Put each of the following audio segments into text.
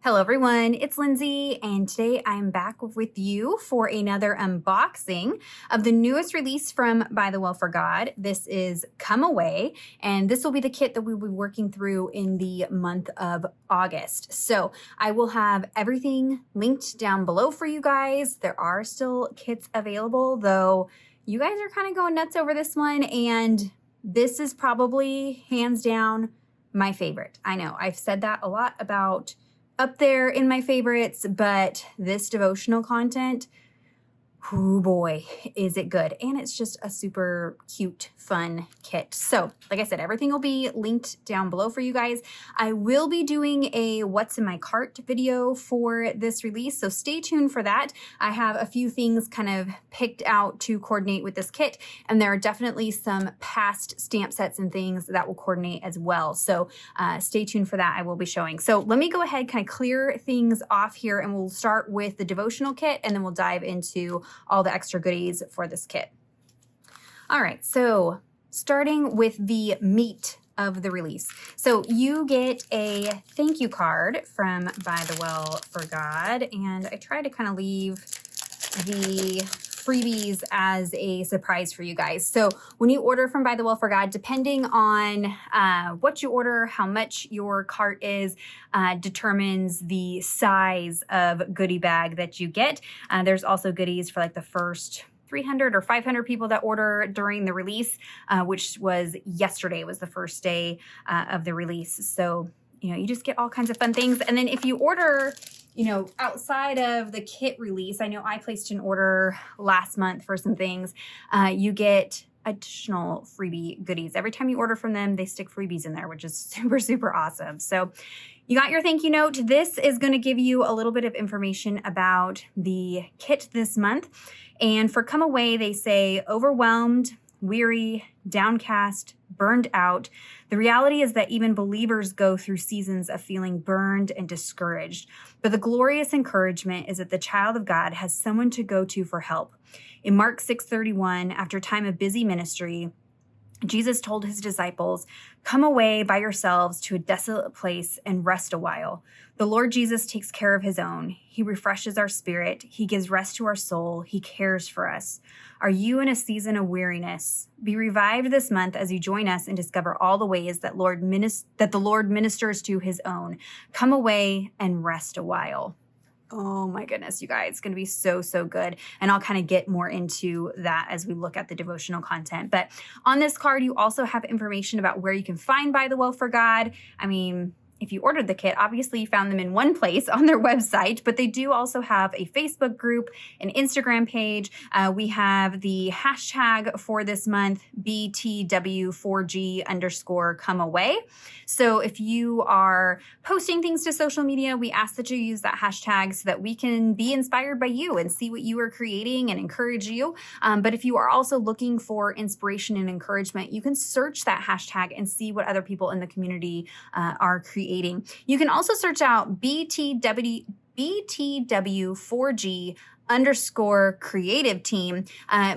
Hello everyone, it's Lindsay, and today I'm back with you for another unboxing of the newest release from ByTheWell4God. This is Come Away, and this will be the kit that we will be working through in the month of August. So I will have everything linked down below for you guys. There are still kits available, though you guys are kind of going nuts over this one, and this is probably hands down my favorite. I know I've said that a lot about up there in my favorites, but this devotional content, oh boy, is it good. And it's just a super cute, fun kit. So like I said, everything will be linked down below for you guys. I will be doing a what's in my cart video for this release, so stay tuned for that. I have a few things kind of picked out to coordinate with this kit, and there are definitely some past stamp sets and things that will coordinate as well. So stay tuned for that. I will be showing. So let me go ahead, kind of clear things off here, and we'll start with the devotional kit, and then we'll dive into all the extra goodies for this kit. All right, so starting with the meat of the release. So you get a thank you card from ByTheWell4God, and I try to kind of leave the freebies as a surprise for you guys. So when you order from ByTheWell4God, depending on what you order, how much your cart is, determines the size of goodie bag that you get. There's also goodies for like the first 300 or 500 people that order during the release, which was yesterday, was the first day of the release. So, you know, you just get all kinds of fun things. And then if you order, you know, outside of the kit release, I know I placed an order last month for some things, you get additional freebie goodies. Every time you order from them, they stick freebies in there, which is super, super awesome. So you got your thank you note. This is going to give you a little bit of information about the kit this month. And for Come Away, they say overwhelmed, weary, downcast, burned out. The reality is that even believers go through seasons of feeling burned and discouraged. But the glorious encouragement is that the child of God has someone to go to for help. In Mark 6:31, after a time of busy ministry, Jesus told his disciples, "Come away by yourselves to a desolate place and rest a while." The Lord Jesus takes care of his own. He refreshes our spirit. He gives rest to our soul. He cares for us. Are you in a season of weariness? Be revived this month as you join us and discover all the ways that the Lord ministers to his own. Come away and rest a while. Oh my goodness, you guys, it's going to be so, so good. And I'll kind of get more into that as we look at the devotional content. But on this card, you also have information about where you can find ByTheWell4God. I mean, if you ordered the kit, obviously you found them in one place on their website, but they do also have a Facebook group, an Instagram page. We have the hashtag for this month, BTW4G_come away. So if you are posting things to social media, we ask that you use that hashtag so that we can be inspired by you and see what you are creating and encourage you. But if you are also looking for inspiration and encouragement, you can search that hashtag and see what other people in the community are creating. You can also search out BTW4G_creative team.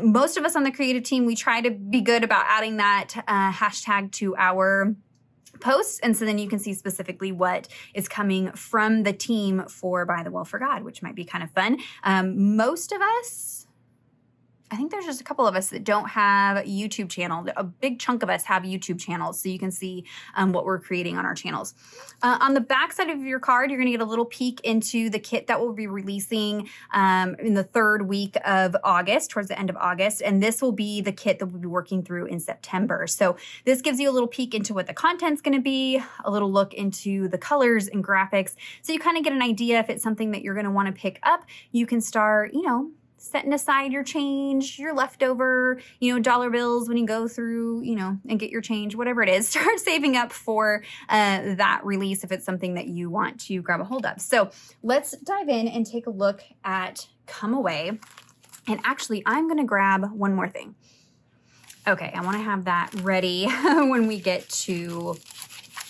Most of us on the creative team, we try to be good about adding that hashtag to our posts. And so then you can see specifically what is coming from the team for ByTheWell4God, which might be kind of fun. Most of us, I think there's just a couple of us that don't have a YouTube channel. A big chunk of us have YouTube channels, so you can see what we're creating on our channels. On the back side of your card, you're going to get a little peek into the kit that we'll be releasing in the third week of August, towards the end of August, and this will be the kit that we'll be working through in September. So this gives you a little peek into what the content's going to be, a little look into the colors and graphics, so you kind of get an idea if it's something that you're going to want to pick up. You can start, you know, setting aside your change, your leftover, you know, dollar bills when you go through, you know, and get your change, whatever it is. Start saving up for that release if it's something that you want to grab a hold of. So let's dive in and take a look at Come Away. And actually, I'm going to grab one more thing. Okay, I want to have that ready when we get to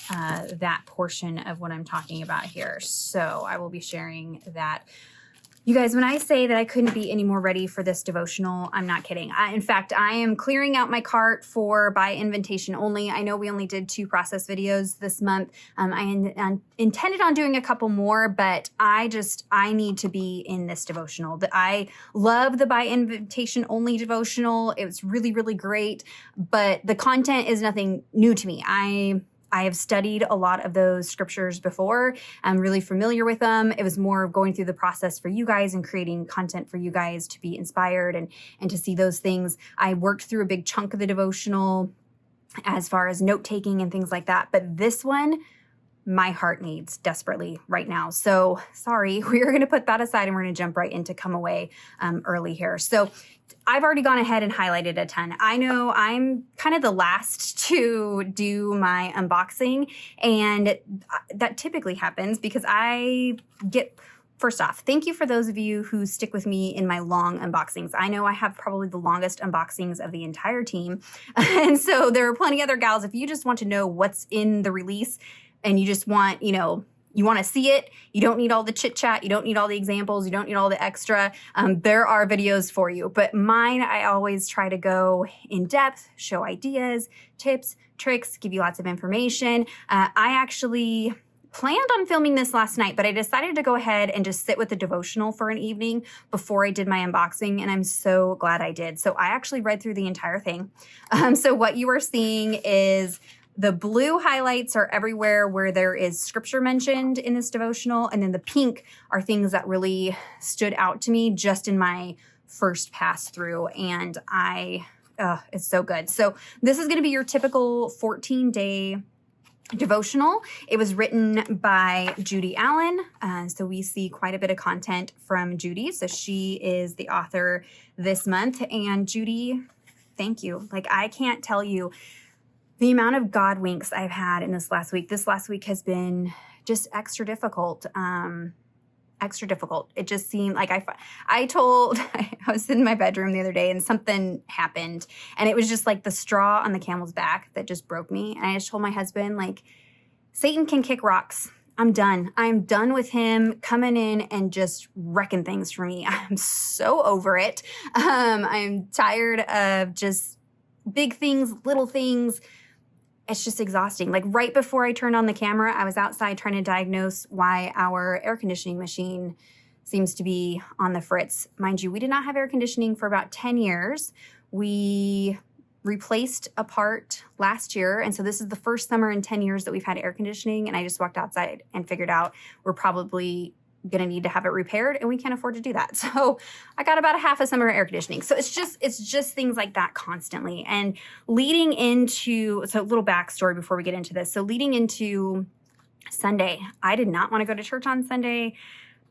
that portion of what I'm talking about here. So I will be sharing that You guys, when I say that I couldn't be any more ready for this devotional, I'm not kidding. In fact, I am clearing out my cart for by invitation only. I know we only did 2 process videos this month. I intended on doing a couple more, but I need to be in this devotional. I love the by invitation only devotional. It was really, really great, but the content is nothing new to me. I have studied a lot of those scriptures before. I'm really familiar with them. It was more of going through the process for you guys and creating content for you guys to be inspired and to see those things. I worked through a big chunk of the devotional as far as note-taking and things like that. But this one, my heart needs desperately right now. So sorry, we're going to put that aside and we're going to jump right into Come Away early here. So I've already gone ahead and highlighted a ton. I know I'm kind of the last to do my unboxing, and that typically happens because first off, thank you for those of you who stick with me in my long unboxings. I know I have probably the longest unboxings of the entire team. And so there are plenty other gals. If you just want to know what's in the release and you just want, you want to see it. You don't need all the chit chat. You don't need all the examples. You don't need all the extra. There are videos for you. But mine, I always try to go in depth, show ideas, tips, tricks, give you lots of information. I actually planned on filming this last night, but I decided to go ahead and just sit with the devotional for an evening before I did my unboxing, and I'm so glad I did. So I actually read through the entire thing. So what you are seeing is the blue highlights are everywhere where there is scripture mentioned in this devotional. And then the pink are things that really stood out to me just in my first pass through. And it's so good. So this is going to be your typical 14-day devotional. It was written by Judy Allen. So we see quite a bit of content from Judy. So she is the author this month. And Judy, thank you. I can't tell you the amount of God winks I've had in this last week. This last week has been just extra difficult. It just seemed like I was in my bedroom the other day and something happened. And it was just like the straw on the camel's back that just broke me. And I just told my husband, Satan can kick rocks. I'm done. I'm done with him coming in and just wrecking things for me. I'm so over it. I'm tired of just big things, little things. It's just exhausting. Right before I turned on the camera, I was outside trying to diagnose why our air conditioning machine seems to be on the fritz. Mind you, we did not have air conditioning for about 10 years. We replaced a part last year. And so this is the first summer in 10 years that we've had air conditioning. And I just walked outside and figured out we're probably going to need to have it repaired, and we can't afford to do that. So I got about a half a summer air conditioning. So it's just things like that constantly. And so a little backstory before we get into this. So leading into Sunday, I did not want to go to church on Sunday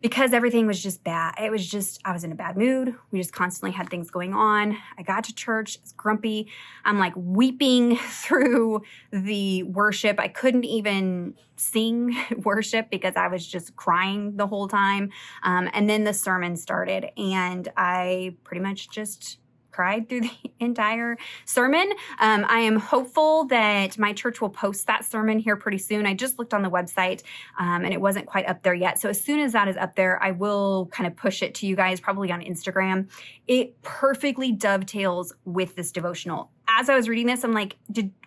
because everything was just bad. I was in a bad mood. We just constantly had things going on. I got to church, it's grumpy. I'm weeping through the worship. I couldn't even sing worship because I was just crying the whole time. And then the sermon started, and I pretty much just cried through the entire sermon. I am hopeful that my church will post that sermon here pretty soon. I just looked on the website and it wasn't quite up there yet. So as soon as that is up there, I will kind of push it to you guys, probably on Instagram. It perfectly dovetails with this devotional. As I was reading this, I'm like,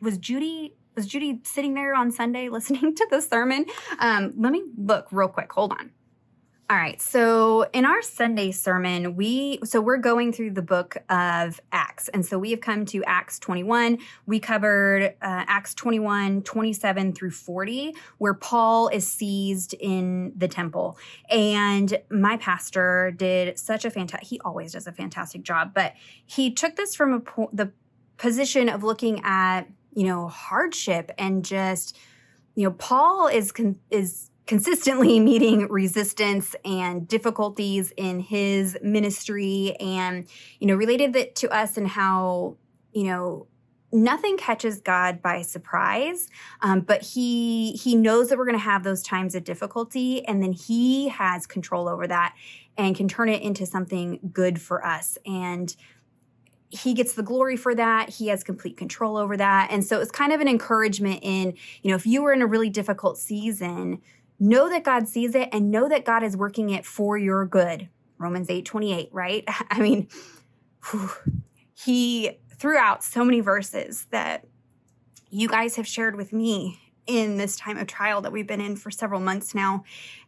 was Judy sitting there on Sunday listening to the sermon? Let me look real quick. Hold on. All right, so in our Sunday sermon, we're going through the book of Acts. And so we have come to Acts 21. We covered Acts 21, 27 through 40, where Paul is seized in the temple. And my pastor did he always does a fantastic job, but he took this from the position of looking at, hardship and just, Paul is consistently meeting resistance and difficulties in his ministry, and, related that to us and how, nothing catches God by surprise, but he knows that we're going to have those times of difficulty, and then he has control over that and can turn it into something good for us. And he gets the glory for that. He has complete control over that. And so it's kind of an encouragement in, if you were in a really difficult season, know that God sees it and know that God is working it for your good, Romans 8:28, right? I mean, he threw out so many verses that you guys have shared with me in this time of trial that we've been in for several months now.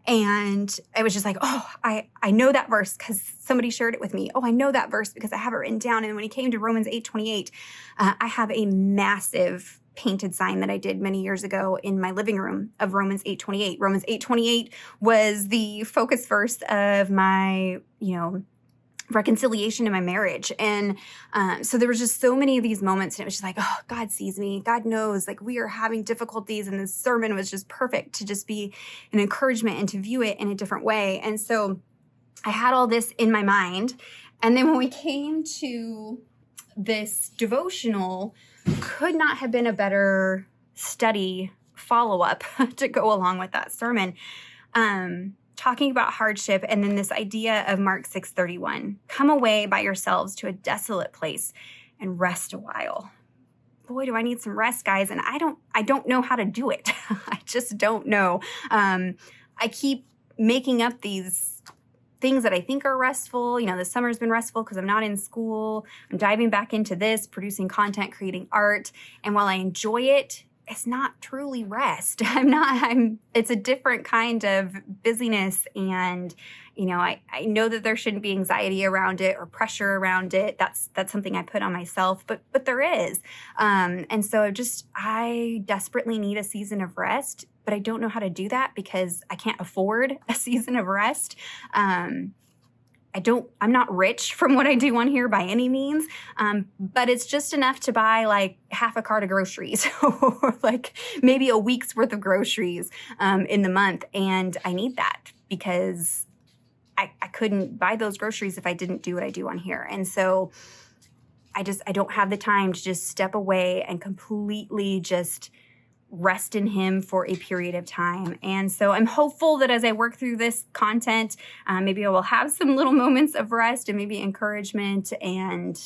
And I was just like, oh, I know that verse because somebody shared it with me. Oh, I know that verse because I have it written down. And when he came to Romans 8:28, I have a massive painted sign that I did many years ago in my living room of Romans 8:28. Romans 8:28 was the focus verse of my, reconciliation in my marriage. And so there was just so many of these moments, and it was just like, oh, God sees me. God knows, like, we are having difficulties, and this sermon was just perfect to just be an encouragement and to view it in a different way. And so I had all this in my mind. And then when we came to this devotional, could not have been a better study follow-up to go along with that sermon. Talking about hardship, and then this idea of Mark 6:31, come away by yourselves to a desolate place and rest a while. Boy, do I need some rest, guys. And I don't know how to do it. I just don't know. I keep making up these things that I think are restful. The summer's been restful because I'm not in school. I'm diving back into this, producing content, creating art. And while I enjoy it, it's not truly rest. It's a different kind of busyness. And, I know that there shouldn't be anxiety around it or pressure around it. That's something I put on myself, but there is. And so I desperately need a season of rest, but I don't know how to do that because I can't afford a season of rest. I'm not rich from what I do on here by any means, but it's just enough to buy like half a cart of groceries or like maybe a week's worth of groceries in the month. And I need that because I couldn't buy those groceries if I didn't do what I do on here. And so I don't have the time to just step away and completely just rest in him for a period of time. And so I'm hopeful that as I work through this content, maybe I will have some little moments of rest and maybe encouragement. And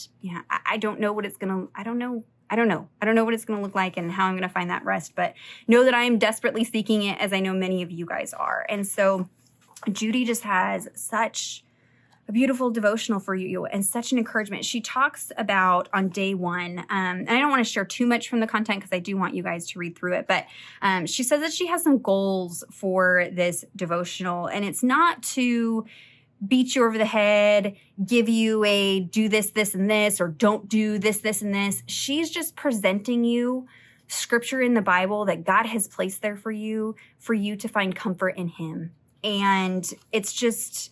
I don't know what it's going to, I don't know what it's going to look like and how I'm going to find that rest, but know that I am desperately seeking it, as I know many of you guys are. And so Judy just has such a beautiful devotional for you and such an encouragement. She talks about on day 1, and I don't want to share too much from the content because I do want you guys to read through it, but she says that she has some goals for this devotional, and it's not to beat you over the head, give you a do this, this, and this, or don't do this, this, and this. She's just presenting you scripture in the Bible that God has placed there for you to find comfort in him. And it's just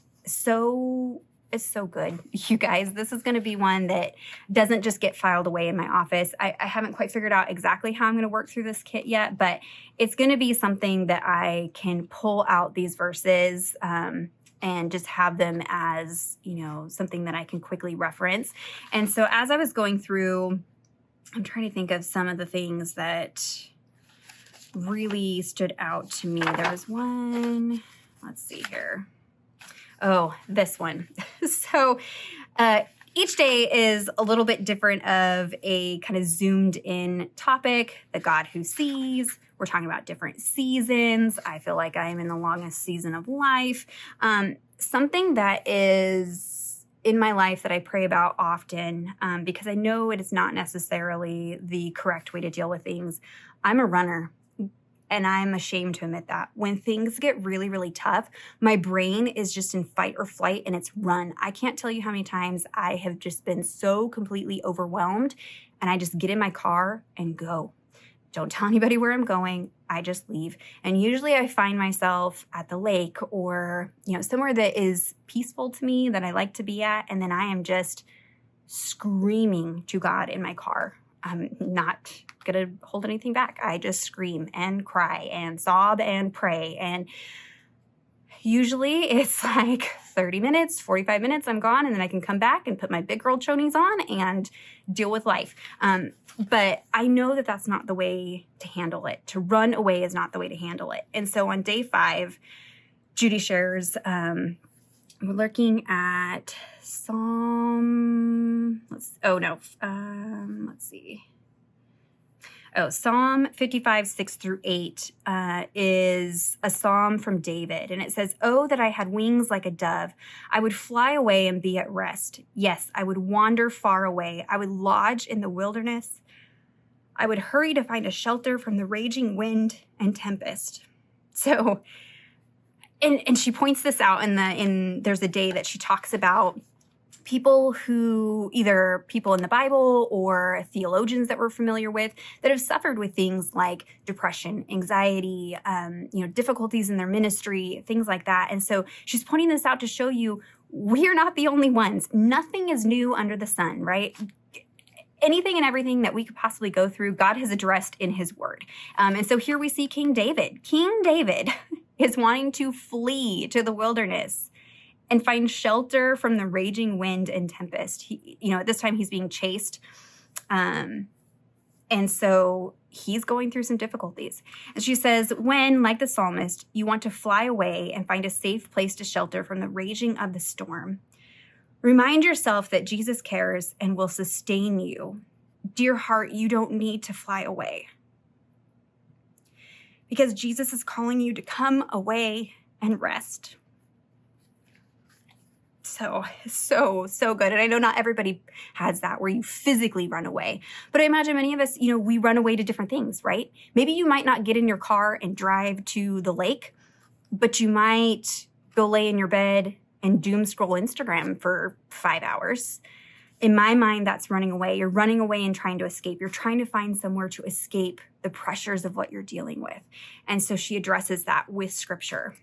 it's so good. You guys, this is going to be one that doesn't just get filed away in my office. I haven't quite figured out exactly how I'm going to work through this kit yet, but it's going to be something that I can pull out these verses and just have them as, something that I can quickly reference. And so as I was going through, I'm trying to think of some of the things that really stood out to me. There was one, let's see here. Oh, this one. So each day is a little bit different of a kind of zoomed in topic, the God who sees. We're talking about different seasons. I feel like I am in the longest season of life. Something that is in my life that I pray about often because I know it is not necessarily the correct way to deal with things. I'm a runner. And I'm ashamed to admit that. When things get really, really tough, my brain is just in fight or flight and it's run. I can't tell you how many times I have just been so completely overwhelmed and I just get in my car and go. Don't tell anybody where I'm going. I just leave. And usually I find myself at the lake or, somewhere that is peaceful to me that I like to be at. And then I am just screaming to God in my car. I'm not going to hold anything back. I just scream and cry and sob and pray. And usually it's like 30 minutes, 45 minutes, I'm gone. And then I can come back and put my big girl chonies on and deal with life. But I know that that's not the way to handle it. To run away is not the way to handle it. And so on day 5, Judy shares, we're looking at Psalm, let's see. Psalm 55, 6-8 is a psalm from David. And it says, "Oh, that I had wings like a dove. I would fly away and be at rest. Yes, I would wander far away. I would lodge in the wilderness. I would hurry to find a shelter from the raging wind and tempest." So, and she points this out there's a day that she talks about people who, either people in the Bible or theologians that we're familiar with, that have suffered with things like depression, anxiety, difficulties in their ministry, things like that. And so she's pointing this out to show you we are not the only ones. Nothing is new under the sun, right? Anything and everything that we could possibly go through, God has addressed in his word. And so here we see King David. King David is wanting to flee to the wilderness and find shelter from the raging wind and tempest. At this time he's being chased. And so he's going through some difficulties. And she says, when, like the psalmist, you want to fly away and find a safe place to shelter from the raging of the storm, remind yourself that Jesus cares and will sustain you. Dear heart, you don't need to fly away, because Jesus is calling you to come away and rest. So good. And I know not everybody has that where you physically run away, but I imagine many of us, we run away to different things, right? Maybe you might not get in your car and drive to the lake, but you might go lay in your bed and doom scroll Instagram for 5 hours. In my mind, that's running away. You're running away and trying to escape. You're trying to find somewhere to escape the pressures of what you're dealing with. And so she addresses that with scripture.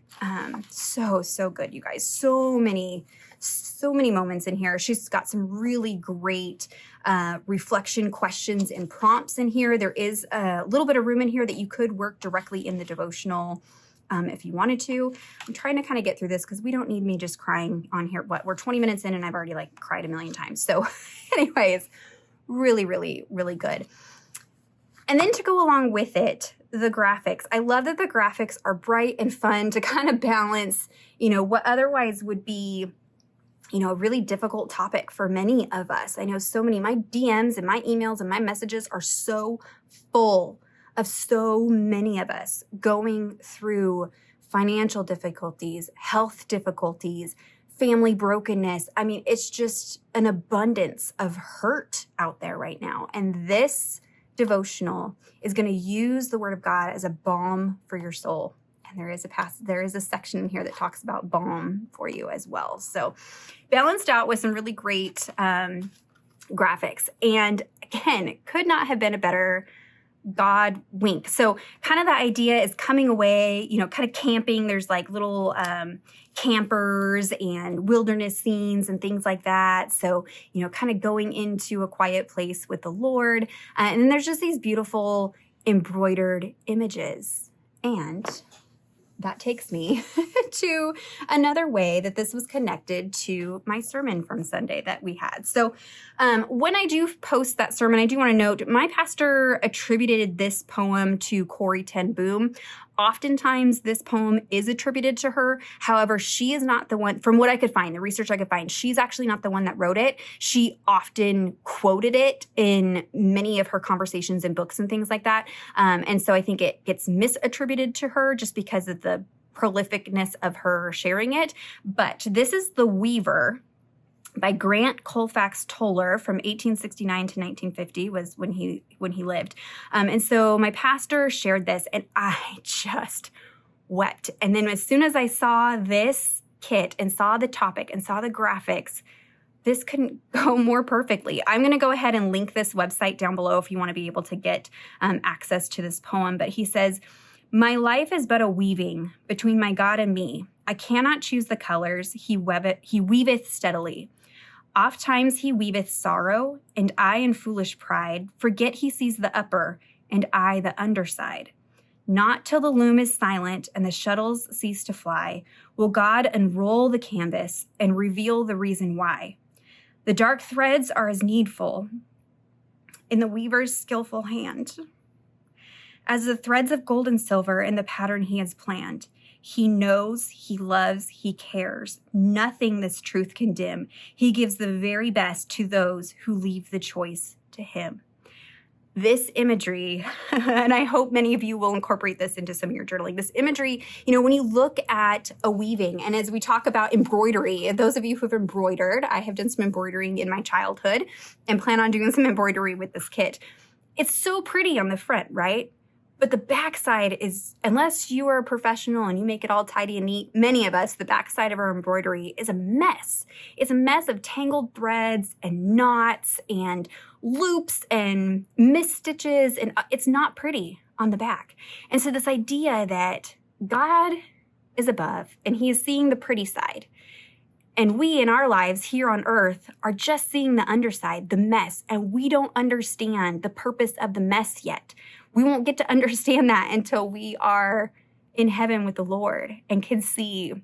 So good, you guys. So many moments in here. She's got some really great reflection questions and prompts in here. There is a little bit of room in here that you could work directly in the devotional if you wanted to. I'm trying to kind of get through this because we don't need me just crying on here. We're 20 minutes in and I've already cried a million times. So anyways, really, really, really good. And then to go along with it, the graphics. I love that the graphics are bright and fun to kind of balance, what otherwise would be, a really difficult topic for many of us. I know so many, my DMs and my emails and my messages are so full of so many of us going through financial difficulties, health difficulties, family brokenness. I mean, it's just an abundance of hurt out there right now. And this devotional is going to use the word of God as a balm for your soul. And there is a section in here that talks about balm for you as well. So balanced out with some really great graphics. And again, it could not have been a better God wink. So kind of the idea is coming away, kind of camping. There's little campers and wilderness scenes and things like that. So, kind of going into a quiet place with the Lord. And then there's just these beautiful embroidered images. And that takes me to another way that this was connected to my sermon from Sunday that we had. So when I do post that sermon, I do want to note my pastor attributed this poem to Corrie ten Boom. Oftentimes this poem is attributed to her. However, she is not the one, from what I could find, the research I could find, she's actually not the one that wrote it. She often quoted it in many of her conversations and books and things like that. And so I think it gets misattributed to her just because of the prolificness of her sharing it. But this is The Weaver by Grant Colfax Toller from 1869 to 1950 was when he lived. And so my pastor shared this and I just wept. And then as soon as I saw this kit and saw the topic and saw the graphics, this couldn't go more perfectly. I'm going to go ahead and link this website down below if you want to be able to get access to this poem. But he says, "My life is but a weaving between my God and me. I cannot choose the colors. He weaveth steadily. Oft times he weaveth sorrow, and I in foolish pride forget he sees the upper, and I the underside. Not till the loom is silent and the shuttles cease to fly will God unroll the canvas and reveal the reason why. The dark threads are as needful in the weaver's skillful hand as the threads of gold and silver in the pattern he has planned. He knows, he loves, he cares. Nothing this truth can dim. He gives the very best to those who leave the choice to him." this imagery, and I hope many of you will incorporate this into some of your journaling. This imagery, when you look at a weaving, and as we talk about embroidery, those of you who've embroidered, I have done some embroidering in my childhood and plan on doing some embroidery with this kit. It's so pretty on the front, right? But the backside is, unless you are a professional and you make it all tidy and neat, many of us, the backside of our embroidery is a mess. It's a mess of tangled threads and knots and loops and missed stitches, and it's not pretty on the back. And so this idea that God is above and he is seeing the pretty side, and we in our lives here on earth are just seeing the underside, the mess, and we don't understand the purpose of the mess yet. We won't get to understand that until we are in heaven with the Lord and can see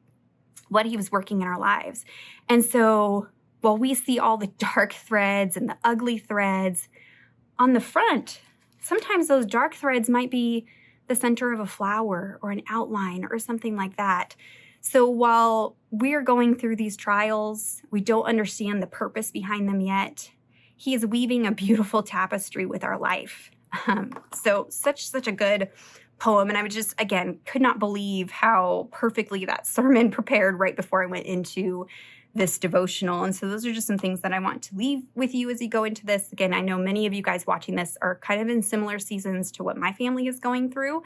what he was working in our lives. And so while we see all the dark threads and the ugly threads on the front, sometimes those dark threads might be the center of a flower or an outline or something like that. So while we're going through these trials, we don't understand the purpose behind them yet. He is weaving a beautiful tapestry with our life. So such a good poem. And I would just, again, could not believe how perfectly that sermon prepared right before I went into this devotional. And so those are just some things that I want to leave with you as you go into this. Again, I know many of you guys watching this are kind of in similar seasons to what my family is going through.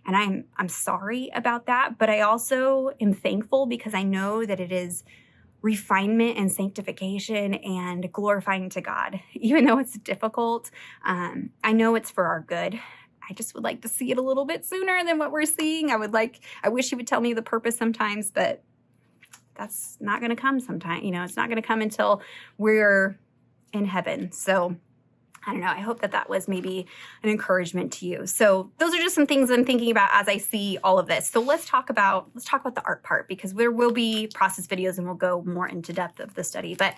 And I'm sorry about that, but I also am thankful because I know that it is refinement and sanctification and glorifying to God. Even though it's difficult, I know it's for our good. I just would like to see it a little bit sooner than what we're seeing. I wish he would tell me the purpose sometimes, but that's not going to come sometime. It's not going to come until we're in heaven. So I don't know. I hope that was maybe an encouragement to you. So those are just some things I'm thinking about as I see all of this. So let's talk about the art part, because there will be process videos and we'll go more into depth of the study. But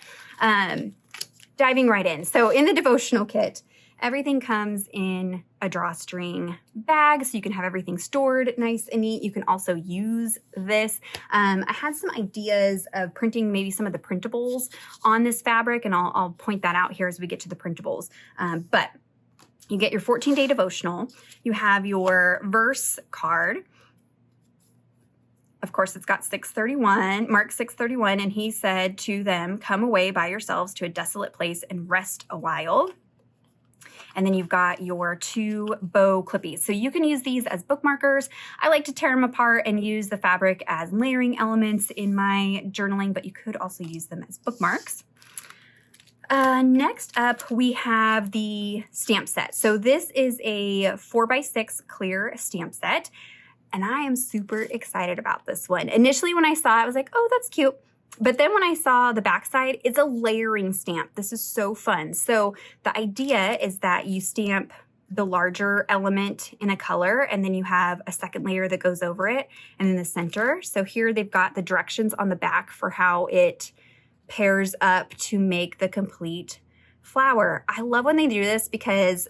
diving right in. So in the devotional kit, everything comes in a drawstring bag, so you can have everything stored nice and neat. You can also use this. I had some ideas of printing maybe some of the printables on this fabric, and I'll point that out here as we get to the printables. But you get your 14-day devotional. You have your verse card. Of course, it's got 6:31, Mark 6:31, and he said to them, "Come away by yourselves to a desolate place and rest a while." And then you've got your 2 bow clippies. So you can use these as bookmarkers. I like to tear them apart and use the fabric as layering elements in my journaling, but you could also use them as bookmarks. Next up, we have the stamp set. So this is a 4x6 clear stamp set, and I am super excited about this one. Initially, when I saw it, I was like, oh, that's cute. But then when I saw the backside, it's a layering stamp. This is so fun. So the idea is that you stamp the larger element in a color, and then you have a second layer that goes over it, and in the center. So here they've got the directions on the back for how it pairs up to make the complete flower. I love when they do this because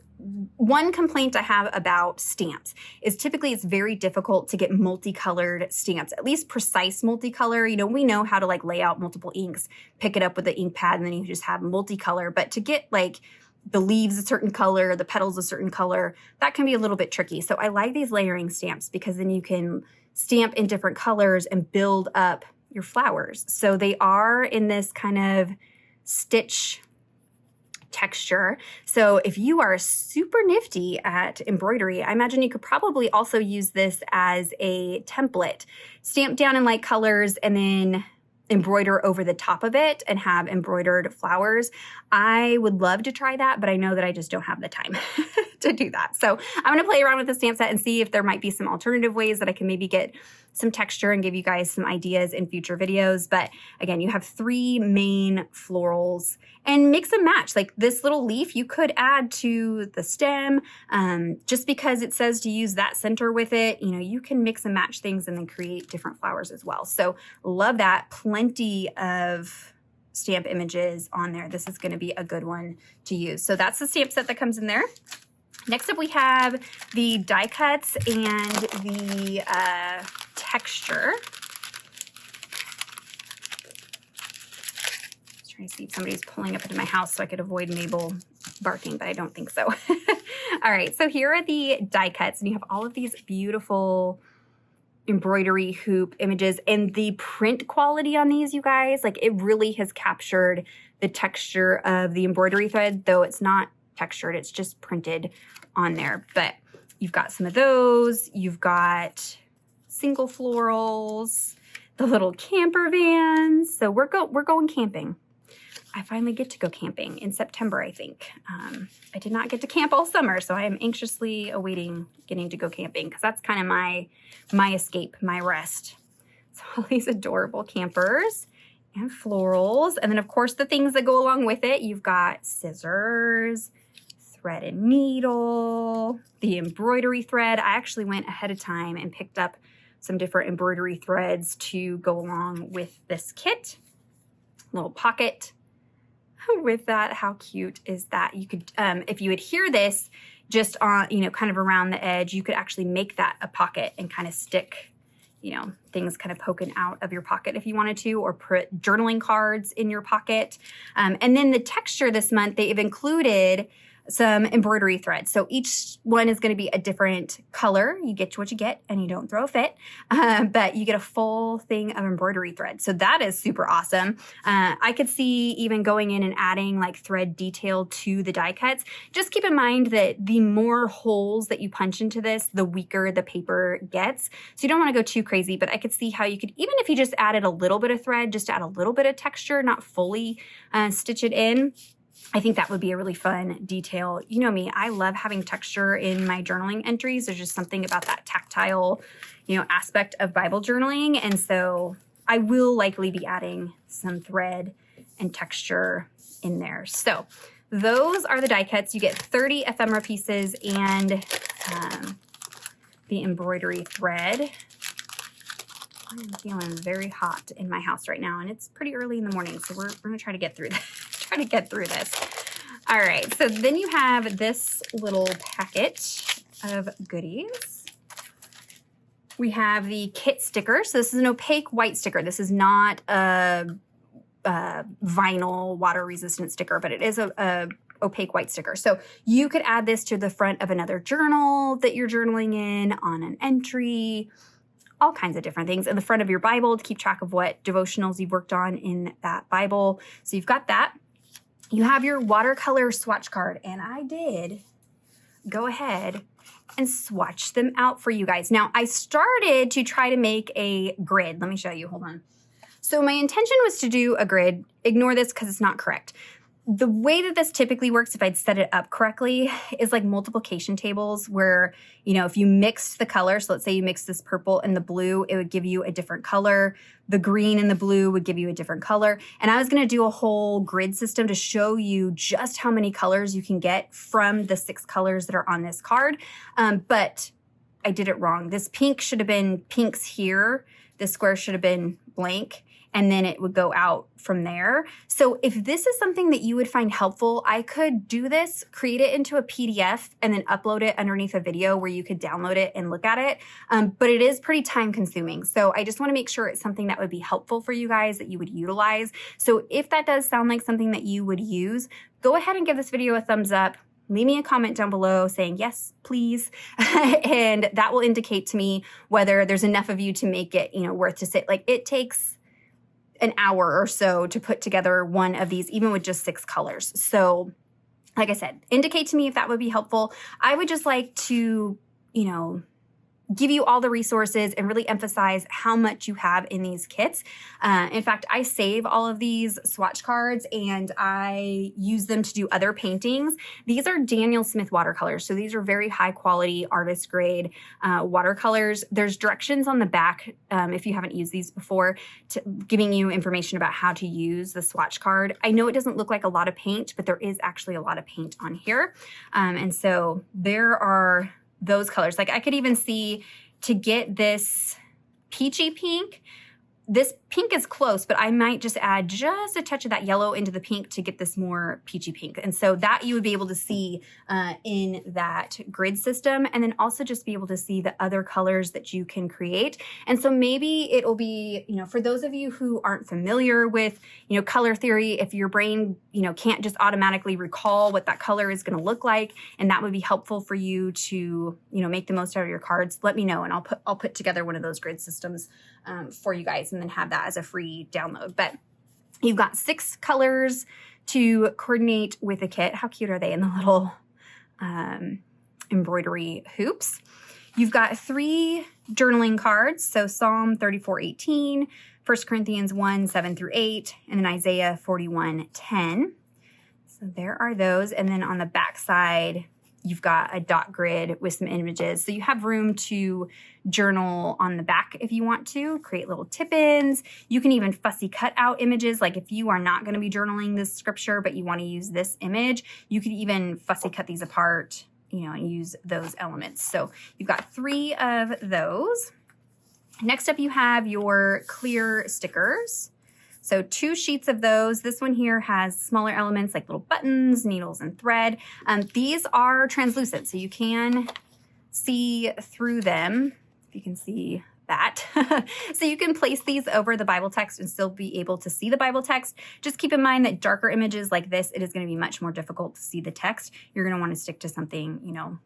one complaint I have about stamps is typically it's very difficult to get multicolored stamps, at least precise multicolor. We know how to lay out multiple inks, pick it up with the ink pad, and then you just have multicolor. But to get the leaves a certain color, the petals a certain color, that can be a little bit tricky. So I like these layering stamps because then you can stamp in different colors and build up your flowers. So they are in this kind of stitch texture. So if you are super nifty at embroidery, I imagine you could probably also use this as a template. Stamp down in light colors and then embroider over the top of it and have embroidered flowers. I would love to try that, but I know that I just don't have the time to do that. So I'm going to play around with the stamp set and see if there might be some alternative ways that I can maybe get some texture and give you guys some ideas in future videos. But again, you have 3 main florals and mix and match. This little leaf, you could add to the stem. Just because it says to use that center with it, you can mix and match things and then create different flowers as well. So love that. Plenty of stamp images on there. This is going to be a good one to use. So that's the stamp set that comes in there. Next up, we have the die cuts and the texture. Just trying to see if somebody's pulling up into my house so I could avoid Mabel barking, but I don't think so. All right, so here are the die cuts, and you have all of these beautiful embroidery hoop images, and the print quality on these, you guys, like it really has captured the texture of the embroidery thread, though it's not textured, it's just printed on there. But you've got some of those, you've got single florals, the little camper vans. So we're going camping. I finally get to go camping in September, I think. I did not get to camp all summer, so I am anxiously awaiting getting to go camping because that's kind of my escape, my rest. So all these adorable campers and florals. And then, of course, the things that go along with it. You've got scissors, thread and needle, the embroidery thread. I actually went ahead of time and picked up some different embroidery threads to go along with this kit. Little pocket with that. How cute is that? You could, if you adhere this just on, kind of around the edge, you could actually make that a pocket and kind of stick, things kind of poking out of your pocket if you wanted to, or put journaling cards in your pocket. And then the texture this month, they've included some embroidery thread. So each one is going to be a different color. You get what you get and you don't throw a fit, but you get a full thing of embroidery thread. So that is super awesome. I could see even going in and adding like thread detail to the die cuts. Just keep in mind that the more holes that you punch into this, the weaker the paper gets. So you don't want to go too crazy, but I could see how you could, even if you just added a little bit of thread, just add a little bit of texture, not fully stitch it in. I think that would be a really fun detail. You know me, I love having texture in my journaling entries. There's just something about that tactile, aspect of Bible journaling. And so I will likely be adding some thread and texture in there. So those are the die cuts. You get 30 ephemera pieces and the embroidery thread. I'm feeling very hot in my house right now, and it's pretty early in the morning, so we're going to try to get through this. All right, so then you have this little packet of goodies. We have the kit sticker. So this is an opaque white sticker. This is not a vinyl water-resistant sticker, but it is a opaque white sticker. So you could add this to the front of another journal that you're journaling in, on an entry, all kinds of different things. In the front of your Bible to keep track of what devotionals you've worked on in that Bible. So you've got that. You have your watercolor swatch card, and I did go ahead and swatch them out for you guys. Now, I started to try to make a grid. Let me show you. Hold on. So my intention was to do a grid. Ignore this because it's not correct. The way that this typically works, if I'd set it up correctly, is like multiplication tables where, if you mixed the color, so let's say you mix this purple and the blue, it would give you a different color. The green and the blue would give you a different color. And I was going to do a whole grid system to show you just how many colors you can get from the 6 colors that are on this card. But I did it wrong. This pink should have been pinks here. This square should have been blank. And then it would go out from there. So if this is something that you would find helpful, I could do this, create it into a PDF, and then upload it underneath a video where you could download it and look at it. But it is pretty time consuming. So I just want to make sure it's something that would be helpful for you guys, that you would utilize. So if that does sound like something that you would use, go ahead and give this video a thumbs up. Leave me a comment down below saying, yes, please. And that will indicate to me whether there's enough of you to make it, worth to sit. Like it takes an hour or so to put together one of these, even with just 6 colors. So like I said, indicate to me if that would be helpful. I would just like to, give you all the resources and really emphasize how much you have in these kits. In fact, I save all of these swatch cards and I use them to do other paintings. These are Daniel Smith watercolors. So these are very high quality artist grade watercolors. There's directions on the back if you haven't used these before, giving you information about how to use the swatch card. I know it doesn't look like a lot of paint, but there is actually a lot of paint on here. And so there are those colors. Like I could even see to get this peachy pink, this pink is close, but I might just add just a touch of that yellow into the pink to get this more peachy pink. And so that you would be able to see in that grid system, and then also just be able to see the other colors that you can create. And so maybe it'll be, for those of you who aren't familiar with, color theory, if your brain, can't just automatically recall what that color is going to look like, and that would be helpful for you to, make the most out of your cards, let me know, and I'll put together one of those grid systems for you guys, and then have that as a free download. But you've got 6 colors to coordinate with the kit. How cute are they in the little embroidery hoops? You've got 3 journaling cards. So Psalm 34:18, 1 Corinthians 1:7-8, and then Isaiah 41:10. So there are those. And then on the back side, you've got a dot grid with some images. So you have room to journal on the back if you want to, create little tip-ins. You can even fussy cut out images. Like if you are not going to be journaling this scripture, but you want to use this image, you could even fussy cut these apart, and use those elements. So you've got 3 of those. Next up, you have your clear stickers. So 2 sheets of those. This one here has smaller elements like little buttons, needles, and thread. These are translucent, so you can see through them, if you can see that. So you can place these over the Bible text and still be able to see the Bible text. Just keep in mind that darker images like this, it is going to be much more difficult to see the text. You're going to want to stick to something,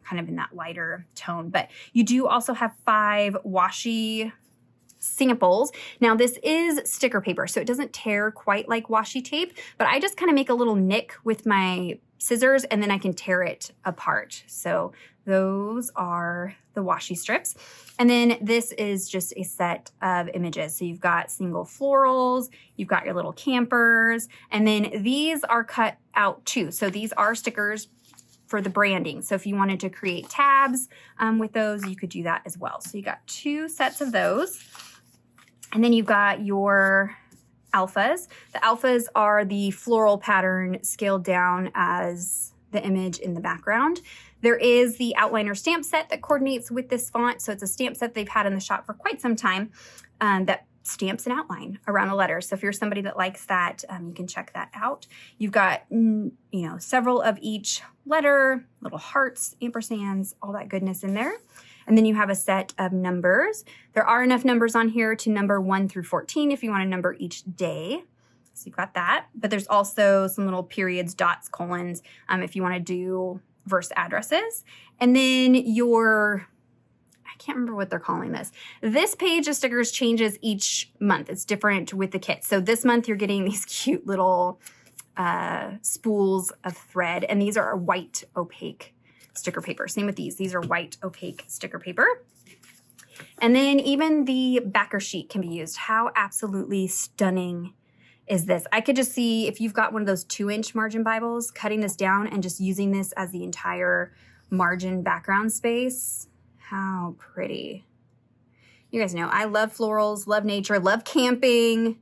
kind of in that lighter tone. But you do also have 5 washi samples. Now this is sticker paper, so it doesn't tear quite like washi tape, but I just kind of make a little nick with my scissors and then I can tear it apart. So those are the washi strips. And then this is just a set of images. So you've got single florals, you've got your little campers, and then these are cut out too. So these are stickers for the branding. So if you wanted to create tabs with those, you could do that as well. So you got 2 sets of those. And then you've got your alphas. The alphas are the floral pattern scaled down as the image in the background. There is the outliner stamp set that coordinates with this font. So it's a stamp set they've had in the shop for quite some time that stamps an outline around a letter. So if you're somebody that likes that, you can check that out. You've got, several of each letter, little hearts, ampersands, all that goodness in there. And then you have a set of numbers. There are enough numbers on here to number 1 through 14 if you want to number each day. So you've got that. But there's also some little periods, dots, colons, if you want to do verse addresses. And then I can't remember what they're calling this. This page of stickers changes each month. It's different with the kit. So this month you're getting these cute little spools of thread. And these are white opaque sticker paper. Same with these. These are white opaque sticker paper. And then even the backer sheet can be used. How absolutely stunning is this? I could just see if you've got one of those 2-inch margin Bibles, cutting this down and just using this as the entire margin background space. How pretty. You guys know I love florals, love nature, love camping,